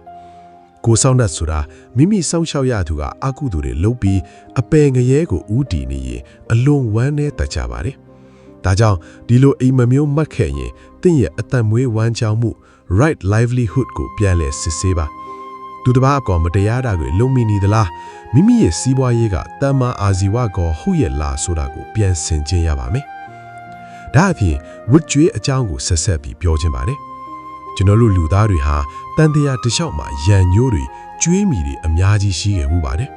ကိုစောင့်နှက်ဆိုတာမိမိစောင့်ရှောက်ရသူကအကုသူတွေလှုပ်ပြီးအပယ်ငရဲကိုဥတီနေရင်အလွန်ဝမ်းနဲ့တကြပါတယ်ဒါကြောင့်ဒီလိုအိမ်မမျိုးမှတ်ခဲ့ရင်တင့်ရဲ့အတန်မွေးဝမ်းကြောင်းမှု right livelihood ကိုပြန်လဲစစ်ဆေးပါသူတစ်ပါးအကောင်မတရားတာကိုလုံမိနေသလားမိမိရဲ့စီးပွားရေးကတမ္မာအာဇီဝကောဟုတ်ရဲ့လားဆိုတာကိုပြန်ဆင်ခြင်ရပါမယ်ဒါအပြင်ဝတ်ကြွေးအကြောင်းကိုဆက်ဆက်ပြီးပြောခြင်းပါတယ်ကျွန်တော်တို့လူသားတွေဟာတန်တရားတစ်လျှောက်မှာရန်ညိုးတွေကျွေးမိတွေအများကြီးရှိခဲ့မှုပါတယ်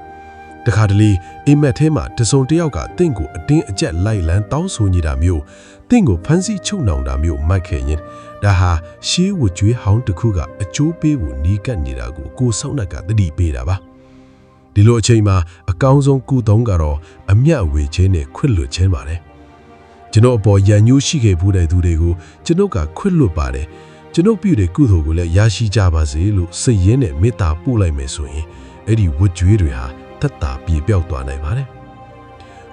တခါတလေအိမ်မက်ထဲမှာတစုံတစ်ယောက်ကတင့်ကိုအတင်းအကျပ်လိုက်လန်းတောင်းဆိုနေတာမျိုးတင့်ကိုဖမ်းဆီးချုပ်နှောင်တာမျိုးမှတ်ခဲ့ရင်ဒါဟာရှေးဝကျွေးဟောင်းတစ်ခုကအကျိုးပေးဖို့နီးကပ်နေတာကိုစောင့်နှက်ကသတိပေးတာပါဒီလိုအချိန်မှာအကောင်းဆုံးကုသုံးကတော့အမျက်အဝေခြင်းနဲ့ခွင့်လွှတ်ခြင်းပါတယ်ကျွန်တော်အပေါ်ရန်ညှိုးရှိခဲ့ဘူးတဲ့သူတွေကိုကျွန်တော်ကခွင့်လွှတ်ပါတယ်ကျွန်တော်ပြုတဲ့ကုသိုလ်ကိုလည်းရရှိကြပါစေလို့စိတ်ရင်းနဲ့မေတ္တာပို့လိုက်မယ်ဆိုရင်အဲ့ဒီဝတ်ကြွေးတွေဟာသက်သာပြေပြောက်သွားနိုင်ပါတယ်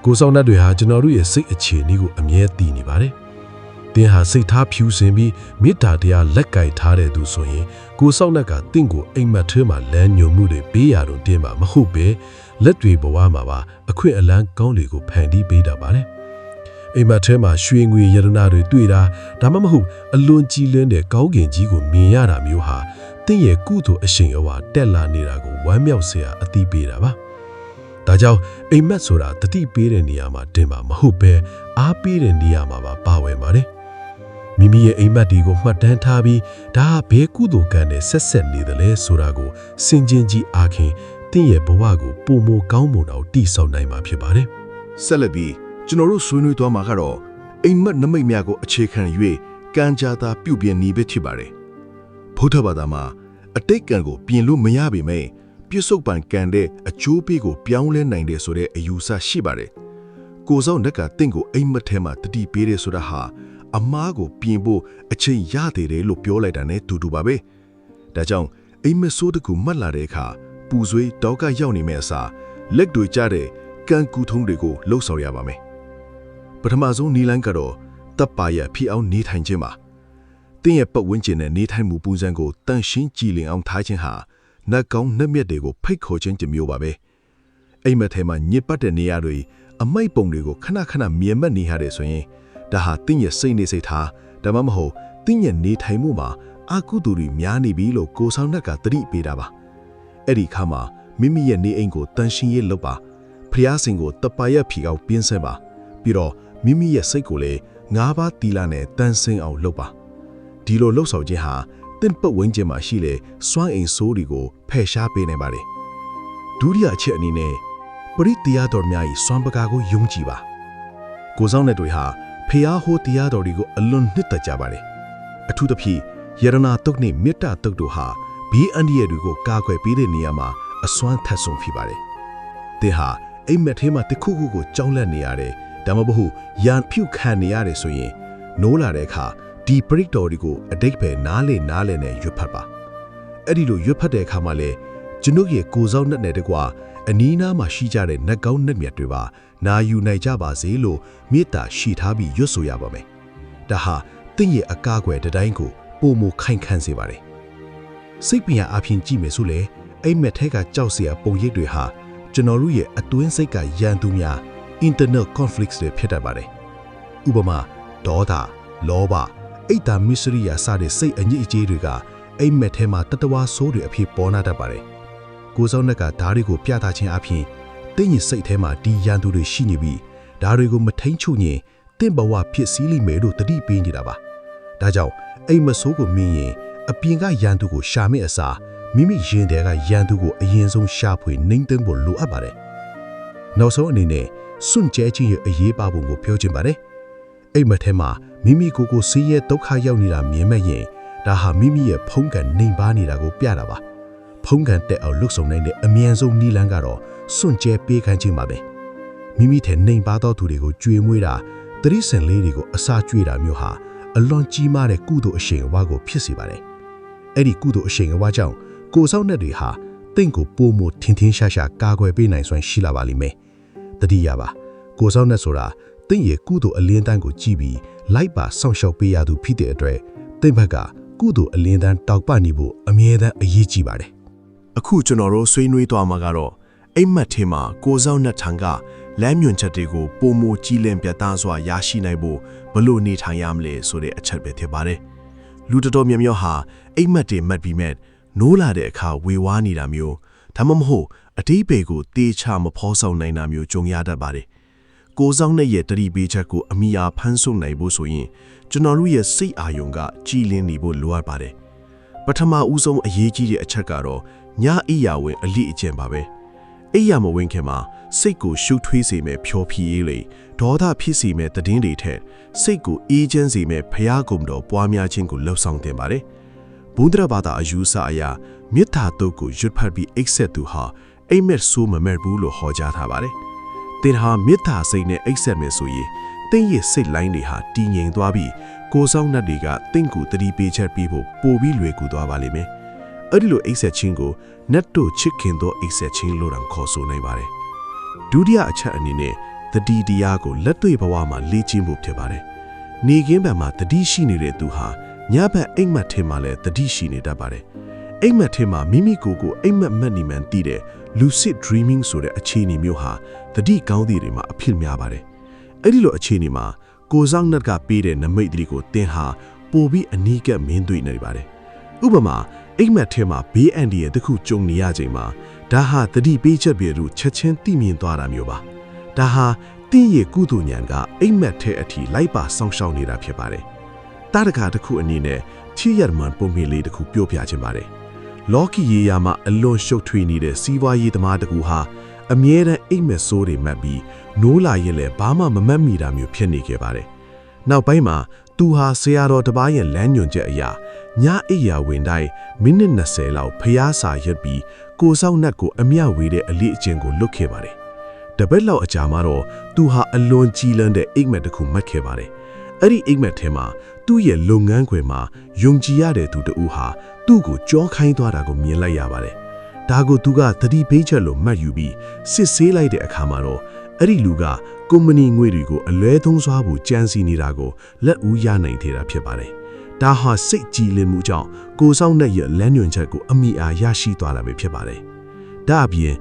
ကိုစောင့်နှက်တွေဟာကျွန်တော်တို့ရဲ့စိတ်အခြေအနေကိုအမြဲတည်နေပါတယ်သင်ဟာစိတ်ထားဖြူစင်ပြီးမေတ္တာတရားလက်ကင်ထားတဲ့သူဆိုရင်ကိုစောင့်နှက်ကတင့်ကိုအိမ်မက်ထဲမှာလမ်းညွှန်မှုတွေပေးရတော့တင်းပါမဟုတ်ပဲလက်တွေဘဝမှာပါအခွင့်အလမ်းကောင်းတွေကိုဖန်တီးပေးတာပါလေအိမ်မက်ထဲမှာရွှေငွေရတနာတွေတွေ့တာဒါမှမဟုတ်အလွန်ကြီးလင်းတဲ့ကောင်းကင်ကြီးကိုမြင်ရတာမျိုးဟာတင့်ရဲ့ကုသိုလ်အရှိန်အဝါတက်လာနေတာကိုဝမ်းမြောက်စရာအသိပေးတာပါဒါကြောင့်အိမ်မက်ဆိုတာတတိပေးတဲ့နေရာမှာတင်ပါမဟုတ်ပဲအားပေးတဲ့နေရာမှာပါဝင်ပါတယ်မိမိရဲ့အိမ်မက်တွေကိုမှတ်တမ်းထားပြီးဒါဟာဘယ်ကုသိုလ်ကံနဲ့ဆက်ဆက်နေတယ်လဲဆိုတာကိုစင်ကျင်ကြီးအားခင်တင့်ရဲ့ဘဝကိုပုံမကောင်းမွန်အောင်တည်ဆောက်နိုင်မှာဖြစ်ပါတယ်ဆက်လက်ပြီးကျွန်တော်တို့ဆွေးနွေးသွားမှာကတော့အိမ်မက်နမိတ်များကိုအခြေခံ၍ကံကြတာပြုပြင်နေပဲဖြစ်ပါတယ်ဘုဒ္ဓဘာသာမှာအတိတ်ကံကိုပြင်လို့မရပေမဲ့ပြစ္ဆုတ်ပံကံတဲ့အကျိုးပေးကိုပြောင်းလဲနိုင်တယ်ဆိုတဲ့အယူဆရှိပါတယ်ကိုစောင့်နှက်ကတင့်ကိုအိမ်မက်ထဲမှာတတိပေးတယ်ဆိုတာဟာအမားကိုပြင်ဖို့အချိန်ရသေးတယ်လို့ပြောလိုက်တာနဲ့တူပါပဲဒါကြောင့်အိမ်မက်ဆိုးတကူမှတ်လာတဲ့အခါပူဆွေးတောက်ကရောက်နေမဲ့အစားလက်တွေကျတဲ့ ကန်ကူထုံးတွေကိုလှုပ်ဆောင်ရပါမယ်ပထမဆုံးနီလန်းကတော့တပ်ပါရဖြစ်အောင်နေထိုင်ခြင်းပါတင်းရဲ့ပတ်ဝန်းကျင်နဲ့နေထိုင်မှုပုံစံကိုတန်ရှင်းကြည်လင်အောင်ထားခြင်းဟာနတ်ကောင်းနတ်မြတ်တွေကိုဖိတ်ခေါ်ခြင်းကြမျိုးပါပဲအိမ်မက်ထဲမှာညစ်ပတ်တဲ့နေရာတွေအမိတ်ပုံတွေကိုခဏခဏမြင်မှတ်နေရတဲ့ဆိုရင်ဒါဟာတင်းရဲ့စိတ်နေစိတ်ထားဒါမှမဟုတ်တင်းရဲ့နေထိုင်မှုမှာအကုသိုလ်တွေများနေပြီလို့ကိုဆောင်နှက်ကသတိပေးတာပါအဲ့ဒီခါမှာမိမိရဲ့နေအိမ်ကိုတန်ရှင်းရေးလုပ်ပါဖျားစင်ကိုတပါရဖြီအောင်ပြင်းစဲပါပြီးတော့မိမိရဲ့စိတ်ကိုလည်း၅ပါးတီလာနဲ့တန်ဆင်းအောင်လုပ်ပါဒီလိုလှုပ်ဆောင်ခြင်းဟာတင့်ပတ်ဝန်းကျင်မှာရှိတဲ့စွမ်းအင်ဆိုးတွေကိုဖယ်ရှားပေးနိုင်ပါတယ်ဒုတိယအချက်အနေနဲ့ပရိတရားတော်များ၏စွမ်းပကားကိုယုံကြည်ပါကိုဆောင်တဲ့တွေဟာဖျားဟိုတရားတော်တွေကိုအလွန်နှစ်သက်ကြပါတယ်အထူးသဖြင့်ယရနာတုတ်နဲ့မေတ္တာတုတ်တို့ဟာဘေးအန္တရာယ်တွေကိုကာကွယ်ပေးတဲ့နေရာမှာအစွမ်းထက်ဆုံးဖြစ်ပါတယ်သင်ဟာအိမ်မက်ထဲမှာတစ်ခုခုကိုကြောင်းလန့်နေရတယ်ဒါမှမဟုတ်ရန်ဖြုတ်ခံနေရတယ်ဆိုရင်နိုးလာတဲ့အခါဒီပရိတော်တွေကိုအတိတ်ပဲနားလေနဲ့ရွတ်ဖတ်ပါအဲ့ဒီလိုရွတ်ဖတ်တဲ့အခါမှာလေကျွန်ုပ်ရဲ့ကိုယ်ဆောင်နဲ့တကွာအနီးနားမှာရှိကြတဲ့နတ်ကောင်းနတ်မြတ်တွေပါနာယူနိုင်ကြပါစေလို့မေတ္တာရှိထားပြီးရွတ်ဆိုရပါမယ်ဒါဟာတင့်ရဲ့အကားကွယ်တတိုင်းကိုပုံမခိုင်ခန့်စေပါတယ်စိတ်ပညာအပြင်ကြည့်မယ်ဆိုလေအိမ်မက်ထဲကကြောက်စရာပုံရိပ်တွေဟာကျွန်တော်တို့ရဲ့အတွင်းစိတ်ကရန်သူများ internal conflicts တွေဖြစ်တတ်ပါတယ်ဥပမာဒေါသလောဘအိတ်တာမစ္စရိယာစတဲ့စိတ်အညစ်အကြေးတွေကအိမ်မက်ထဲမှာတတဝါဆိုးတွေအဖြစ်ပေါ်လာတတ်ပါတယ်ကိုစောင်းနှက်ကဓာတ်တွေကိုပြသခြင်းအပြင်တင့်ရဲ့စိတ်ထဲမှာဒီရန်သူတွေရှိနေပြီးဓာတ်တွေကိုမထိန်ချုပ်ရင်တင့်ဘဝဖြစ်စည်းလိမ့်မယ်လို့တတိပေးနေတာပါဒါကြောင့်အိမ်မဆိုးကိုမြင်ရင်အပြင်ကရန်သူကိုရှာမိအစားမိမိရင်ထဲကရန်သူကိုအရင်ဆုံးရှာဖွေနှိမ့်သိမ့်ဖို့လိုအပ်ပါတယ်နောက်ဆုံးအနေနဲ့စွန့်ကြဲခြင်းရဲ့အရေးပါပုံကိုပြောချင်ပါတယ်အိမ်မက်ထဲမှာမိမိကိုစီးရဲဒုက္ခရောက်နေတာမြင်မဲ့ရင်ဒါဟာမိမိရဲ့ဖုံးကန်နှိမ်ပါနေတာကိုပြတာပါဖုံးကန်တက်အောင်လှုပ်ဆောင်နိုင်တဲ့အမြန်ဆုံးနည်းလမ်းကတော့စွန့်ကြဲပေးခိုင်းခြင်းပါပဲမိမိထဲနှိမ်ပါသောသူတွေကိုကြွေမွေးတာတရိစင်လေးတွေကိုအစာကျွေးတာမျိုးဟာအလွန်ကြီးမားတဲ့ကုသိုလ်အရှိန်အဝါကိုဖြစ်စေပါတယ်အဲ့ဒီကုသိုလ်အရှိန်အဝါကြောင့်ကိုစောက်နဲ့တွေဟာတင့်ကိုပိုမိုထင်ထင်ရှားရှားကာကွယ်ပေးနိုင်စွမ်းရှိလာပါလိမ့်မယ်တတိယပါကိုစောက်နဲ့ဆိုတာတင့်ရဲ့ကုသိုလ်အလင်းတန်းကိုကြည့်ပြီးလိုက်ပါစောင့်ရှောက်ပေးရသူဖြစ်တဲ့အတွက်တင့်ဘက်ကကုသိုလ်အလင်းတန်းတောက်ပနေဖို့အမြဲတမ်းအရေးကြီးပါတယ်အခုကျွန်တော်တို့ဆွေးနွေးသွားမှာကတော့အိမ်မက်ထဲမှာကိုစောက်နဲ့ထံကလမ်းညွှန်ချက်တွေကိုပိုမိုကြီးလင်းပြတ်သားစွာရရှိနိုင်ဖို့ဘလို့နေထိုင်ရမလဲဆိုတဲ့အချက်ပဲဖြစ်ပါတယ်လူတော်များများဟာအိမ်မက်တွေမှတ်ပြီးမဲ့နိုးလာတဲ့အခါဝေဝါးနေတာမျိုးဒါမှမဟုတ်အတိပေကိုတေချာမဖော်ဆောင်နိုင်တာမျိုးကြုံရတတ်ပါတယ်ကိုစောင်းနဲ့ရဲ့တတိပေးချက်ကိုအမိအားဖမ်းဆုပ်နိုင်ဖို့ဆိုရင်ကျွန်တော်တို့ရဲ့စိတ်အာရုံကကြည်လင်းနေဖို့လိုအပ်ပါတယ်ပထမဦးဆုံးအရေးကြီးတဲ့အချက်ကတော့ညအိယာဝင်အလိအကျင့်ပါပဲအိယာမဝင်ခင်မှာစိတ်ကိုရှုပ်ထွေးစေမဲ့ဖြောဖြီးရေးလေဒေါသဖြစ်စေမဲ့တည်င်းတွေထက်စိတ်ကိုအေးချမ်းစေမဲ့ဖျားကုံတော်ပွားများခြင်းကိုလှုပ်ဆောင်တင်ပါတယ်ဘုဒ္ဓဘာသာအယူဆအရမေတ္တာတုတ်ကိုရွတ်ဖတ်ပြီးအိပ်ဆက်သူဟာအိမ်မက်ဆိုးမမဲ့ဘူးလို့ဟောကြားထားပါတယ်သင်ဟာမေတ္တာစိတ်နဲ့အိပ်ဆက်မယ်ဆိုရင်သင်ရဲ့စိတ်လိုင်းတွေဟာတည်ငြိမ်သွားပြီးကိုယ်ဆောင်နှက်တွေကသင်ကိုတတိပေးချက်ပြီးဖို့ပိုပြီးလွယ်ကူသွားပါလိမ့်မယ်အဲ့ဒီလိုအိပ်ဆက်ခြင်းကိုနတ်တို့ချစ်ခင်သောအိပ်ဆက်ခြင်းလို့တောင်ခေါ်ဆိုနိုင်ပါတယ်ဒုတိယအချက်အနေနဲ့တတိတရားကိုလက်တွေ့ဘဝမှာလေ့ကျင့်ဖို့ဖြစ်ပါတယ်နေကင်းဘက်မှာတတိရှိနေတဲ့သူဟာညဘက်အိမ်မက်ထဲမှာလည်းတတိရှိနေတတ်ပါတယ်အိမ်မက်ထဲမှာမိမိကိုယ်ကိုအိမ်မက်မှတ်နေမှန်သိတဲ့ lucid dreaming ဆိုတဲ့အခြေအနေမျိုးဟာတတိကောင်းသည့်တွေမှာအဖြစ်များပါတယ်အဲ့ဒီလိုအခြေအနေမှာကိုစောင်းနှက်ကပေးတဲ့နမိတ်တွေကိုတင်ဟာပိုပြီးအနီးကပ်မင်းတွေ့နေပါတယ်ဥပမာအိမ်မက်ထဲမှာဘေးအန္တရာယ်တစ်ခုကြုံနေရချိန်မှာဒါဟာတတိပေးချက်ပြေလို့ချက်ချင်းသိမြင်သွားတာမျိုးပါဒါဟာတင်းရဲ့ကုသိုလ်ဉာဏ်ကအိမ်မက်ထဲအထိလိုက်ပါစောင့်ရှောက်နေတာဖြစ်ပါတယ်တာတကာတစ်ခုအနေနဲ့ချီရမန်ပုံမြင်လေးတစ်ခုပြောပြခြင်းပါတယ်လော်ကီရေယာမှာအလွန်ရှုပ်ထွေးနေတဲ့စီးပွားရေးသမားတစ်ခုဟာအမြဲတမ်းအိမ်မက်ဆိုးတွေမှတ်ပြီးနိုးလာရင်လည်းဘာမှမမှတ်မိတာမျိုးဖြစ်နေခဲ့ပါတယ်နောက်ပိုင်းမှာသူဟာဆရာတော်တစ်ပါးရဲ့လမ်းညွှန်ချက်အရာညအိယာဝင်တိုင်းမိနစ်20လောက်ဖျားစာရက်ပြီးကိုစောက်နှက်ကိုအမျှဝေတဲ့အလေးအကျင့်ကိုလွတ်ခဲ့ပါတယ်တပတ်လောက်အကြာမှာတော့သူဟာအလွန်ကြီးလန်းတဲ့အိမ်မက်တစ်ခုမှတ်ခဲ့ပါတယ်အဲ့ဒီအိမ်မက်ထဲမှာသူ့ရဲ့လုပ်ငန်းခွင်မှာယုံကြည်ရတဲ့သူတဦးဟာသူ့ကိုကြောခိုင်းသွားတာကိုမြင်လိုက်ရပါတယ် ဒါကိုသူကသတိပေးချက်လို့မှတ်ယူပြီးစစ်ဆေးလိုက်တဲ့အခါမှာတော့အဲ့ဒီလူကကုမ္ပဏီငွေတွေကိုအလွဲသုံးစွာဖို့ကြံစည်နေတာကိုလက်ဦးရနိုင်သေးတာဖြစ်ပါတယ်။ဒါဟာစိတ်ကြည်လင်မှုကြောင့်ကိုစောင့်နဲ့ရဲ့လမ်းညွှန်ချက်ကိုအမိအားရရှိသွားတာပဲဖြစ်ပါတယ်။ဒါအပြင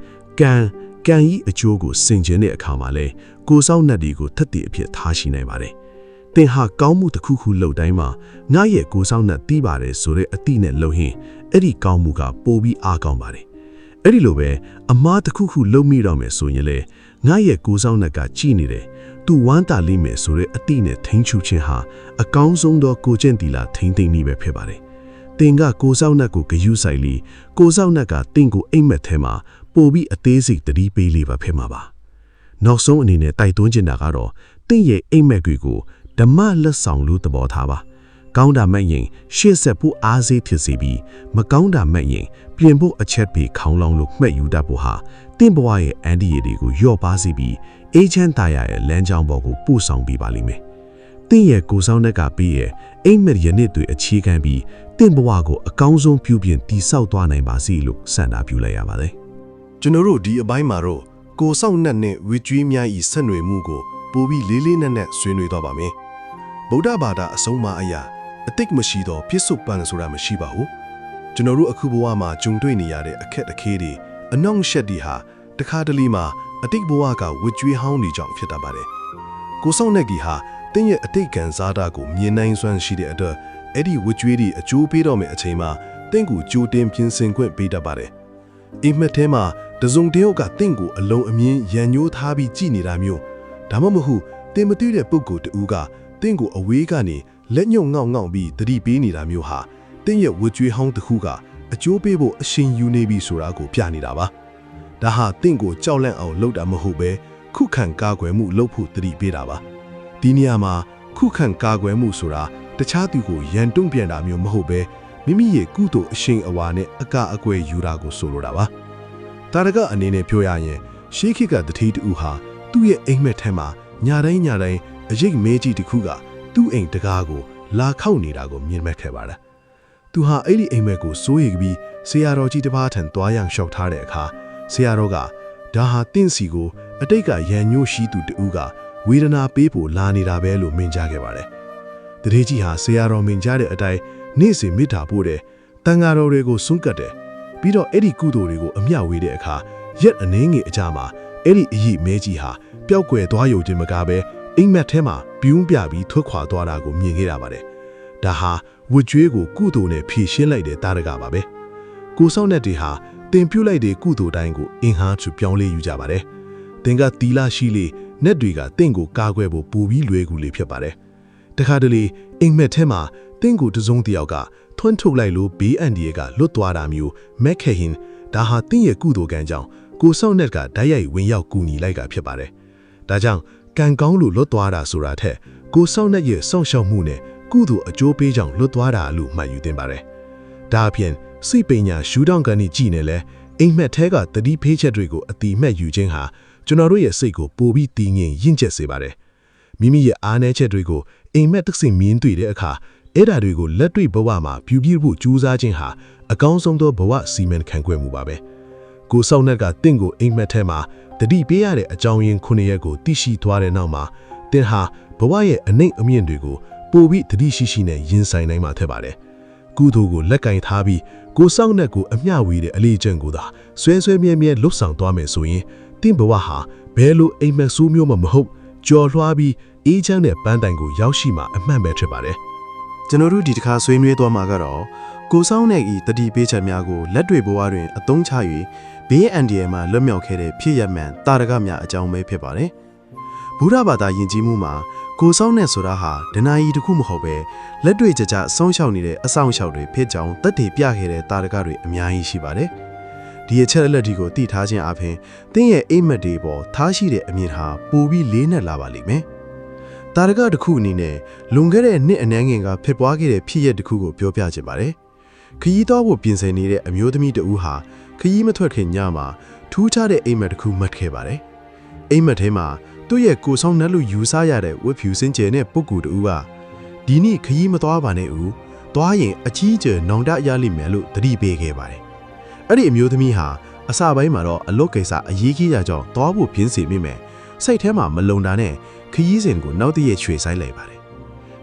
်ကံဤအကျိုးကိုစင်ကျင်တဲ့အခါမှာလဲကိုစောင့်နဲ့တွေကိုထက်တည်အဖြစ်ထားရှိနိုင်ပါတယ်။သင်ဟာကောင်းမှုတစ်ခုခုလုပ်တိုင်းမှာငါရဲ့ကိုစောင့်နဲ့တီးပါတယ်ဆိုတဲ့အသည့်နဲ့လှုပ်ရင်အဲ့ဒီကောင်းမှုကပိုပြီးအားကောင်းပါတယ်။အဲ့ဒီလိုပဲအမားတစ်ခုခုလုပ်မိတော့မယ်ဆိုရင်လေငါရဲ့ကိုစောင့်နဲ့ကကြည်နေတယ်သူဝမ်းတာလိမ့်မယ်ဆိုတဲ့အတိနဲ့ထိန်းချုပ်ခြင်းဟာအကောင်းဆုံးသောကိုကျင့်တီလာထိန်းသိမ်းနည်းပဲဖြစ်ပါတယ်။သင်ကကိုစောင့်နဲ့ကိုဂယုစိုက်လီကိုစောင့်နဲ့ကသင်ကိုအိမ်မက်ထဲမှာပို့ပြီးအသေးစိတ်တတိပေးလေးပါဖြစ်မှာပါ။နောက်ဆုံးအနေနဲ့တိုက်တွန်းချင်တာကတော့သင်ရဲ့အိမ်မက်တွေကိုဓမ္မလက်ဆောင်လို့သဘောထားပါ။ကောင်းတာမဲ့ရင်ရှေ့ဆက်ဖို့အားစေးဖြစ်စေပြီးမကောင်းတာမဲ့ရင်ပြင်ဖို့အချက်ပေးခေါင်းလောင်းလို့မှတ်ယူတတ်ဖို့ဟာသင်ဘဝရဲ့အန်ဒီရတွေကိုလျော့ပါစေပြီးအေးချမ်းသာရရဲ့လမ်းကြောင်းပေါ်ကိုပို့ဆောင်ပေးပါလိမ့်မယ်။သင်ရဲ့ကိုယ်ဆောင်တဲ့ကပြီးရဲ့အိမ်မက်ရနစ်တွေအခြေခံပြီးသင်ဘဝကိုအကောင်းဆုံးပြုပြင်တည်ဆောက်သွားနိုင်ပါစေလို့ဆန္ဒပြုလိုက်ရပါတယ်။ ကျွန်တော်တို့ဒီအပိုင်းမှာတော့ကိုစောင့်နှက်နဲ့ဝိကျွေးများဤဆက်နွယ်မှုကိုပိုပြီးလေးလေးနက်နက်ဆွေးနွေးသွားပါမယ်။ဗုဒ္ဓဘာသာအဆုံးအမအရာအတိတ်မရှိတော့ပြစ္ဆုတ်ပန်ဆိုတာမရှိပါဘူး။ကျွန်တော်တို့အခုဘဝမှာဂျုံတွေ့နေရတဲ့အခက်အခဲတွေအနှောင့်အယှက်တွေဟာတခါတလေမှာအတိတ်ဘဝကဝိကျွေးဟောင်းနေကြောင်ဖြစ်တတ်ပါတယ်။ကိုစောင့်နှက်ကြီးဟာတင်းရဲ့အတိတ်ကံစားတာကိုမြင်နိုင်စွမ်းရှိတဲ့အတွက်အဲ့ဒီဝိကျွေးတွေအကျိုးပေးတော့မယ့်အချိန်မှာတင်းကိုကြိုတင်ပြင်ဆင်ခွင့်ပေးတတ်ပါတယ်။အိမ်မက်ထဲမှာတစုံတယောက်ကတင့်ကိုအလုံးအမြင်ရန်ညိုးထားပြီးကြည်နေတာမျိုးဒါမှမဟုတ်တင်မသိတဲ့ပုဂ္ဂိုလ်တူကတင့်ကိုအဝေးကနေလက်ညှို့ငေါက်ပြီးတတိပေးနေတာမျိုးဟာတင့်ရဲ့ဝကြွေးဟောင်းတစ်ခုကအကျိုးပေးဖို့အရှင်ယူနေပြီဆိုတာကိုပြနေတာပါဒါဟာတင့်ကိုကြောက်လန့်အောင်လုပ်တာမဟုတ်ပဲခုခံကာကွယ်မှုလုပ်ဖို့တတိပေးတာပါဒီနေရာမှာခုခံကာကွယ်မှုဆိုတာတခြားသူကိုရန်တုံ့ပြန်တာမျိုးမဟုတ်ပဲမိမိရဲ့ကုသိုလ်အရှင်အဝါနဲ့အကအကွယ်ယူတာကိုဆိုလိုတာပါတာရကအနေနဲ့ပြောရရင်ရှေးခေတ်ကတတိတူဟာသူ့ရဲ့အိမ်မက်ထဲမှာညာတိုင်းအရိပ်မဲကြီးတစ်ခုကသူ့အိမ်တကားကိုလာခောက်နေတာကိုမြင်မဲ့ခဲ့ပါတယ်။သူဟာအဲ့ဒီအိမ်မက်ကိုစိုးရိမ်ပြီးဆရာတော်ကြီးတစ်ပါးထံသွားရန်လျှောက်ထားတဲ့အခါဆရာတော်ကဒါဟာတင့်စီကိုအတိတ်ကရန်ညို့ရှိသူတူကဝေဒနာပေးဖို့လာနေတာပဲလို့မြင်ကြခဲ့ပါတယ်။တရေကြီးဟာဆရာတော်မြင်ကြတဲ့အတိုင်းနေ့စဉ်မေတ္တာပို့တယ်။တန်ဃာတော်တွေကိုစွန့်ကပ်တယ်။ပြီးတော့အဲ့ဒီကုသိုလ်တွေကိုအမျှဝေတဲ့အခါရက်အနှင်းငယ်အကြမှာအဲ့ဒီအရိပ်မဲကြီးဟာပျောက်ကွယ်သွားရုံချင်းမကပဲအိမ်မက်ထဲမှာပြူးပြပြီးထွက်ခွာသွားတာကိုမြင်ခဲ့ရပါတယ်။ဒါဟာဝတ်ကြွေးကိုကုသိုလ်နဲ့ဖြည့်ရှင်းလိုက်တဲ့တာရကပါပဲ။ကိုစောင့်တဲ့တွေဟာတင်ပြုတ်လိုက်တဲ့ကုသိုလ်တိုင်းကိုအင်ဟာသူပြောင်းလဲယူကြပါတယ်။တင်ကတီလာရှိလေနက်တွေကတင့်ကိုကာကွယ်ဖို့ပူပြီးလွယ်ကူလေဖြစ်ပါတယ်။တခါတလေအိမ်မက်ထဲမှာတင့်ကိုတစုံတယောက်ကထွန်းထုတ်လိုက်လို့ဘေးအန်ဒီကလွတ်သွားတာမျိုးမက်ခဲဟင်ဒါဟာတင့်ရဲ့ကုသိုလ်ကံကြောင့်ကိုစောင့်တဲ့ကဓာတ်ရိုက်ဝင်ရောက်ကူညီလိုက်ကဖြစ်ပါတယ်။ဒါကြောင့်ကံကောင်းလို့လွတ်သွားတာဆိုတာထက်ကိုစောင့်တဲ့ရဲ့စောင့်ရှောက်မှုနဲ့ကုသိုလ်အကျိုးပေးကြောင့်လွတ်သွားတာလို့မှတ်ယူသင့်ပါတယ်။ဒါအပြင်စိတ်ပညာရှုထောင့်ကနေကြည့်နေလဲအိမ်မက်ထဲကတတိဖေးချက်တွေကိုအတိမှတ်ယူခြင်းဟာကျွန်တော်တို့ရဲ့စိတ်ကိုပိုပြီးတည်ငြိမ်ရင့်ကျက်စေပါတယ်။မိမိရဲ့အားနည်းချက်တွေကိုအိမ်မက်တစ်စိမြင်တွေ့တဲ့အခါအဲ့ဓာတွေကိုလက်တွေ့ဘဝမှာပြုပြဖို့ကြိုးစားခြင်းဟာအကောင်းဆုံးသောဘဝစီမံခန့်ခွဲမှုပါပဲ။ကိုစောင့်တဲ့ကတင့်ကိုအိမ်မက်ထဲမှာတတိပေးရတဲ့အကြောင်းရင်း9ရက်ကိုသိရှိသွားတဲ့နောက်မှာတင်ဟာဘဝရဲ့အနှိမ့်အမြင့်တွေကိုပိုပြီးတတိရှိနဲ့ရင်ဆိုင်နိုင်မှာထက်ပါတယ်။ကုသိုလ်ကိုလက်ကင်ထားပြီးကိုစောင့်တဲ့ကိုအမျှဝေတဲ့အလေးကျင့်ကိုသာဆွဲမြဲလွတ်ဆောင်သွားမယ်ဆိုရင်တင်ဘဝဟာဘယ်လိုအိမ်မက်ဆိုးမျိုးမှမဟုတ်ကြော်လွှားပြီးအေးချမ်းတဲ့ပန်းတိုင်ကိုရောက်ရှိမှာအမှန်ပဲဖြစ်ပါတယ်။ကျွန်တော်တို့ဒီတစ်ခါဆွေးနွေးသွားမှာကတော့ကိုစောင့်တဲ့ဤတတိပေးချက်များကိုလက်တွေ့ဘဝတွင်အသုံးချ၍ဘေးအန်ဒီယာမှာလွတ်မြောက်ခဲ့တဲ့ဖြစ်ရမှန်တာရကများအကြောင်းပဲဖြစ်ပါတယ်။ဘုရားဘာသာယဉ်ကျေးမှုမှာကိုစောင့်တဲ့ဆိုတာဟာဒနာယီတစ်ခုမဟုတ်ပဲလက်တွေ့ကြကြဆောင်းလျှောက်နေတဲ့အဆောင်လျှောက်တွေဖြစ်ကြောင်းတတ်တည်ပြခဲ့တဲ့တာရကတွေအများကြီးရှိပါတယ်။ဒီအချက်အလက်တွေကိုသိထားခြင်းအပြင်တင်းရဲ့အိမ်မက်တွေပေါ်ထားရှိတဲ့အမြင်ဟာပိုပြီးလေးနက်လာပါလိမ့်မယ်။တာရကတစ်ခုအနေနဲ့လွန်ခဲ့တဲ့နှစ်အနည်းငယ်ကဖြစ်ပွားခဲ့တဲ့ဖြစ်ရပ်တစ်ခုကိုပြောပြချင်ပါတယ်။ခရီးသွားဖို့ပြင်ဆင်နေတဲ့အမျိုးသမီးတဦးဟာခရီးမထွက်ခင်ညမှာထူးခြားတဲ့အိမ်မက်တစ်ခုမှတ်ခဲ့ပါတယ်။အိမ်မက်ထဲမှာသူ့ရဲ့ကိုဆောင်နှက်လို့ယူဆရတဲ့ဝတ်ဖြူစင်ကျဲနဲ့ပုဂ္ဂိုလ်တူကဒီနေ့ခရီးမသွားပါနဲ့ဦးသွားရင်အကြီးကျယ်နောင်တရလိမ့်မယ်လို့သတိပေးခဲ့ပါတယ် အဲ့ဒီအမျိုးသမီးဟာအစပိုင်းမှာတော့အလုတ်ကိစ္စအရေးကြီးတာကြောင့်သွားဖို့ပြင်းစီမိမယ်စိတ်ထဲမှာမလုံတာနဲ့ခရီးစဉ်ကိုနောက်တည့်ရရွှေ့ဆိုင်လိုက်ပါတယ်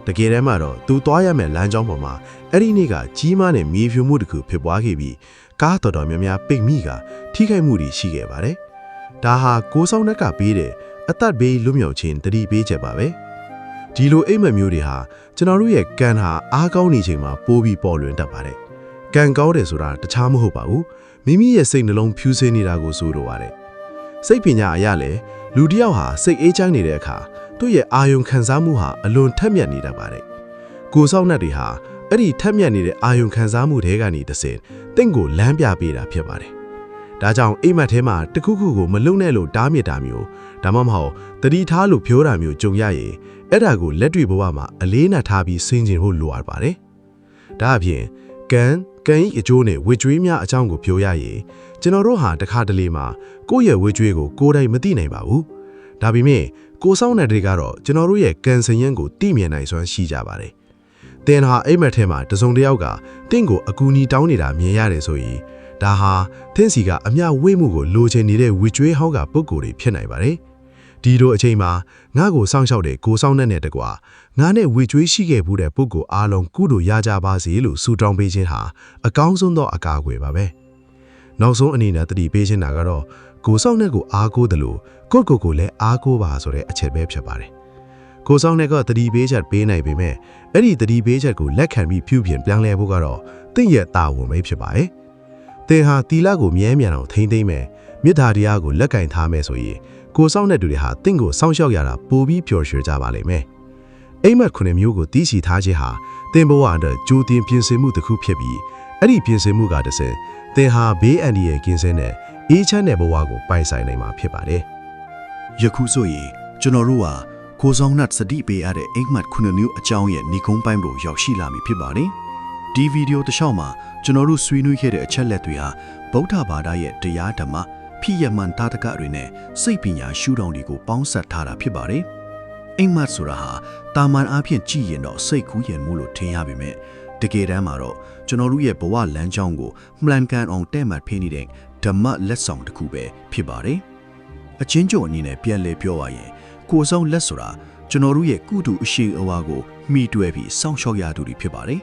တကယ်တမ်းမှာတော့သူသွားရမယ့်လမ်းကြောင်းပေါ်မှာအဲ့ဒီနေ့ကကြီးမားတဲ့မြေဖြူမှုတစ်ခုဖြစ်ပွားခဲ့ပြီးကားတော်တော်များများပိတ်မိကထိခိုက်မှုတွေရှိခဲ့ပါတယ်ဒါဟာကိုဆောင်နှက်ကပေးတဲ့အသက်ဘေးလွတ်မြောက်ခြင်းတတိပေးချက်ပါပဲဒီလိုအိမ်မက်မျိုးတွေဟာကျွန်တော်တို့ရဲ့ကံဟာအားကောင်းနေချိန်မှာပိုးပြီးပေါ်လွင်တတ်ပါတယ်ကံကောင်းတယ်ဆိုတာတခြားမဟုတ်ပါဘူးမိမိရဲ့စိတ်နှလုံးဖြူစင်းနေတာကိုဆိုလိုပါတယ်စိတ်ပညာအရလည်းလူတစ်ယောက်ဟာစိတ်အေးချမ်းနေတဲ့အခါသူ့ရဲ့အာယုံခံစားမှုဟာအလွန်ထက်မြက်နေတတ်ပါတယ်ကိုဆောင်နှက်တွေဟာအဲ့ဒီထက်မြက်နေတဲ့အာယုံခံစားမှုတွေကနေတစ်ဆင့်တင့်ကိုလမ်းပြပေးတာဖြစ်ပါတယ်ဒါကြောင့်အိမ်မက်ထဲမှာတခုခုကိုမလုံနဲ့လို့တားမြစ်တာမျိုးဒါမှမဟုတ်တတိထားလို့ပြောတာမျိုးကြုံရရင်အဲ့ဒါကိုလက်တွေ့ဘဝမှာအလေးနက်ထားပြီးစဉ်းကျင်ဖို့လိုအပ်ပါတယ်ဒါအပြင်ကံဤအကျိုးနဲ့ဝေကြွေးများအကြောင်းကိုပြောရရင်ကျွန်တော်တို့ဟာတခါတလေမှာကိုယ့်ရဲ့ဝေကြွေးကိုကိုယ်တိုင်မသိနိုင်ပါဘူးဒါပေမဲ့ကိုဆောင်တဲ့တွေကတော့ကျွန်တော်တို့ရဲ့ကံစင်ရင်ကိုသိမြင်နိုင်စွမ်းရှိကြပါတယ်သင်ဟာအိမ်မက်ထဲမှာတစုံတစ်ယောက်ကတင့်ကိုအကူအညီတောင်းနေတာမြင်ရတယ်ဆိုရင်ဒါဟာသင်စီကအမျှဝေးမှုကိုလိုချင်နေတဲ့ဝေကြွေးဟောင်းကပုံကိုယ်တွေဖြစ်နိုင်ပါတယ်ဒီလိုအချိန်မှာငါ့ကိုစောင့်ရှောက်တဲ့ကိုဆောင်တဲ့တကွာငါနဲ့ဝေကြွေးရှိခဲ့မှုတဲ့ပုဂ္ဂိုလ်အားလုံးကုသိုလ်ရကြပါစေလို့ဆုတောင်းပေးခြင်းဟာအကောင်းဆုံးသောအကာအကွယ်ပါပဲနောက်ဆုံးအနေနဲ့တတိပေးခြင်းတာကတော့ကိုဆောင်တဲ့ကိုအားကိုးတယ်လို့ကိုလည်းအားကိုးပါဆိုတဲ့အချက်ပဲဖြစ်ပါတယ်ကိုဆောင်တဲ့ကတတိပေးချက်ပေးနိုင်ပေမဲ့အဲ့ဒီတတိပေးချက်ကိုလက်ခံပြီးပြုပြင်ပြောင်းလဲဖို့ကတော့တင့်ရဲ့တာဝန်ပဲဖြစ်ပါတယ်သင်ဟာတီလာကိုမြဲမြံအောင်ထိမ့်သိမ့်မယ်မေတ္တာတရားကိုလက်ကင်ထားမယ်ဆိုရင်ကိုဆောင်တဲ့သူတွေဟာတင့်ကိုစောင့်ရှောက်ရတာပိုပြီးပျော်ရွှင်ကြပါလိမ့်မယ်အိမ်မက်ခုနှစ်မျိုးကိုတီးချီထားခြင်းဟာသင်ဘဝအတွက်ကြိုတင်ပြင်ဆင်မှုတစ်ခုဖြစ်ပြီးအဲ့ဒီပြင်ဆင်မှုကတစ်ဆင့်သင်ဟာဘေးအန္တရာယ်ကင်းစင်တဲ့အေးချမ်းတဲ့ဘဝကိုပိုင်ဆိုင်နိုင်မှာဖြစ်ပါတယ်ယခုဆိုရင်ကျွန်တော်တို့ဟာကိုဆောင်နှက်စတိပေးရတဲ့အိမ်မက်ခုနှစ်မျိုးအကြောင်းရဲ့ညီကုန်းပိုင်းကိုရောက်ရှိလာပြီဖြစ်ပါတယ်ဒီဗီဒီယိုတစ်လျှောက်မှာကျွန်တော်တို့ဆွေးနွေးခဲ့တဲ့အချက်လက်တွေဟာဗုဒ္ဓဘာသာရဲ့တရားဓမ္မဖြစ်ရမှန်တာတကတွေနဲ့စိတ်ပညာရှုထောင့်တွေကိုပေါင်းစပ်ထားတာဖြစ်ပါတယ်အိမ်မက်ဆိုတာဟာတာမန်အားဖြင့်ကြည့်ရင်တော့စိတ်ကူးရင်မှုလို့ထင်ရပေမဲ့တကယ်တမ်းမှာတော့ကျွန်တော်တို့ရဲ့ဘဝလမ်းကြောင်းကိုမှန်ကန်အောင်တဲ့မှတ်ဖိနေတဲ့ဓမ္မလက်ဆောင်တစ်ခုပဲဖြစ်ပါတယ်အချင်းချုပ်အနေနဲ့ပြန်လည်ပြောရရင်ကိုယ်ဆောင်လက်ဆိုတာကျွန်တော်တို့ရဲ့ကုတုအရှိအဝါကိုမိတွဲပြီးစောင့်ရှောက်ရသူတွေဖြစ်ပါတယ်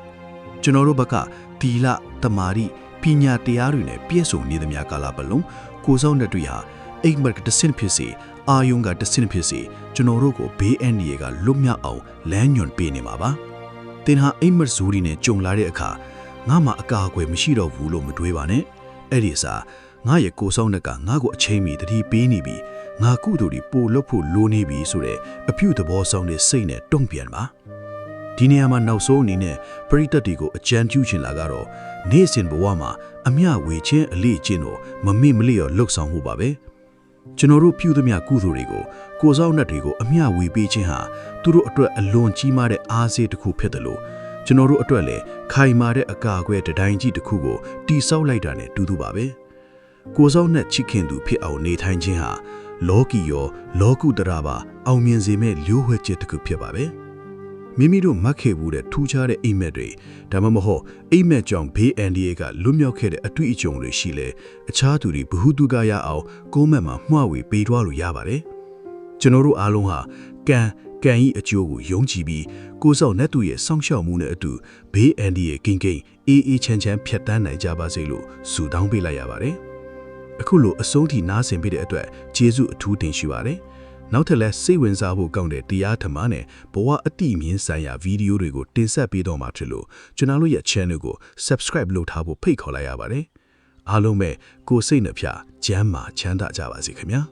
ကျွန်တော်တို့ဘက်ကတီလတမာရီပညာတရားတွေနဲ့ပြည့်စုံနေသမျှကာလပတ်လုံးကိုယ်ဆောင်တဲ့တွေဟာအိမ်မက်ကတဆင့်ဖြစ်စေအာယုံကတဆင့်ဖြစ်စေကျွန်တော်တို့ကိုဘေးအန္တရာယ်ကလွတ်မြောက်အောင်လမ်းညွှန်ပေးနေမှာပါသင်ဟာအိမ်မက်ဇူရီနဲ့ကြုံလာတဲ့အခါငါမှအကာအကွယ်မရှိတော့ဘူးလို့မတွေးပါနဲ့အဲ့ဒီအစားငါရဲ့ကိုယ်ဆောင်တဲ့ကငါ့ကိုအချိန်မီတတိပေးနေပြီငါကုသိုလ်တွေပို့လို့ဖို့လိုနေပြီဆိုတဲ့အပြုသဘောဆောင်တဲ့စိတ်နဲ့တုံ့ပြန်ပါဒီနေရာမှာနောက်ဆုံးအနေနဲ့ပရိသတ်တွေကိုအကြံပြုချင်လာကတော့နေ့စဉ်ဘဝမှာအမျှဝေခြင်းအလေးကျင့်တော့မမေ့မလျော့လှုပ်ဆောင်မှုပါပဲကျွန်တော်တို့ပြုသမျှကုသိုလ်တွေကိုကိုယ်ဆောင်နှက်တွေကိုအမျှဝေပေးခြင်းဟာသူတို့အတွက်အလွန်ကြီးမားတဲ့အားစေးတစ်ခုဖြစ်တယ်လို့ကျွန်တော်တို့အတွက်လည်းခိုင်မာတဲ့အကာအကွယ်တိုင်းကြီးတစ်ခုကိုတိဆောက်လိုက်တာနဲ့တူတူပါပဲကိုယ်ဆောင်နှက်ချစ်ခင်သူဖြစ်အောင်နေထိုင်ခြင်းဟာလောကီရောလောကုတ္တရာပါအောင်မြင်စေမဲ့လျှို့ဝှက်ချက်တစ်ခုဖြစ်ပါပဲမိမိတို့မတ်ခဲ့ဘူးတဲ့ထူးခြားတဲ့အိမ်မက်တွေဒါမှမဟုတ်အိမ်မက်ကြောင့်ဘေးအန္တရာယ်ကလွတ်မြောက်ခဲ့တဲ့အတွေ့အကြုံတွေရှိလေအခြားသူတွေဘ ഹു တုကရအောင်ကိုယ်မက်မှာမျှဝေပေးသွားလို့ရပါတယ်ကျွန်တော်တို့အားလုံးဟာကံဤအကျိုးကိုယုံကြည်ပြီးကိုယ်ဆောင်နဲ့သူရဲ့စောင့်ရှောက်မှုနဲ့အတူဘေးအန္တရာယ်ကင်းအေးချမ်းဖြတ်တန်းနိုင်ကြပါစေလို့ဆုတောင်းပေးလိုက်ရပါတယ်အခုလိုအဆုံးထိနားဆင်ပေးတဲ့အတွက်ကျေးဇူးအထူးတင်ရှိပါတယ်နောက်ထပ်လည်းစိတ်ဝင်စားဖို့ကောင်းတဲ့တရားဓမ္မနဲ့ဘဝအတိမြင့်ဆိုင်ရာဗီဒီယိုတွေကိုတင်ဆက်ပေးတော့မှာဖြစ်လို့ကျွန်တော်တို့ရဲ့ channel ကို subscribe လုပ်ထားဖို့ဖိတ်ခေါ်လိုက်ရပါတယ်အားလုံးပဲကိုယ်စိတ်နှဖျားကျမ်းမာချမ်းသာကြပါစေခင်ဗျာ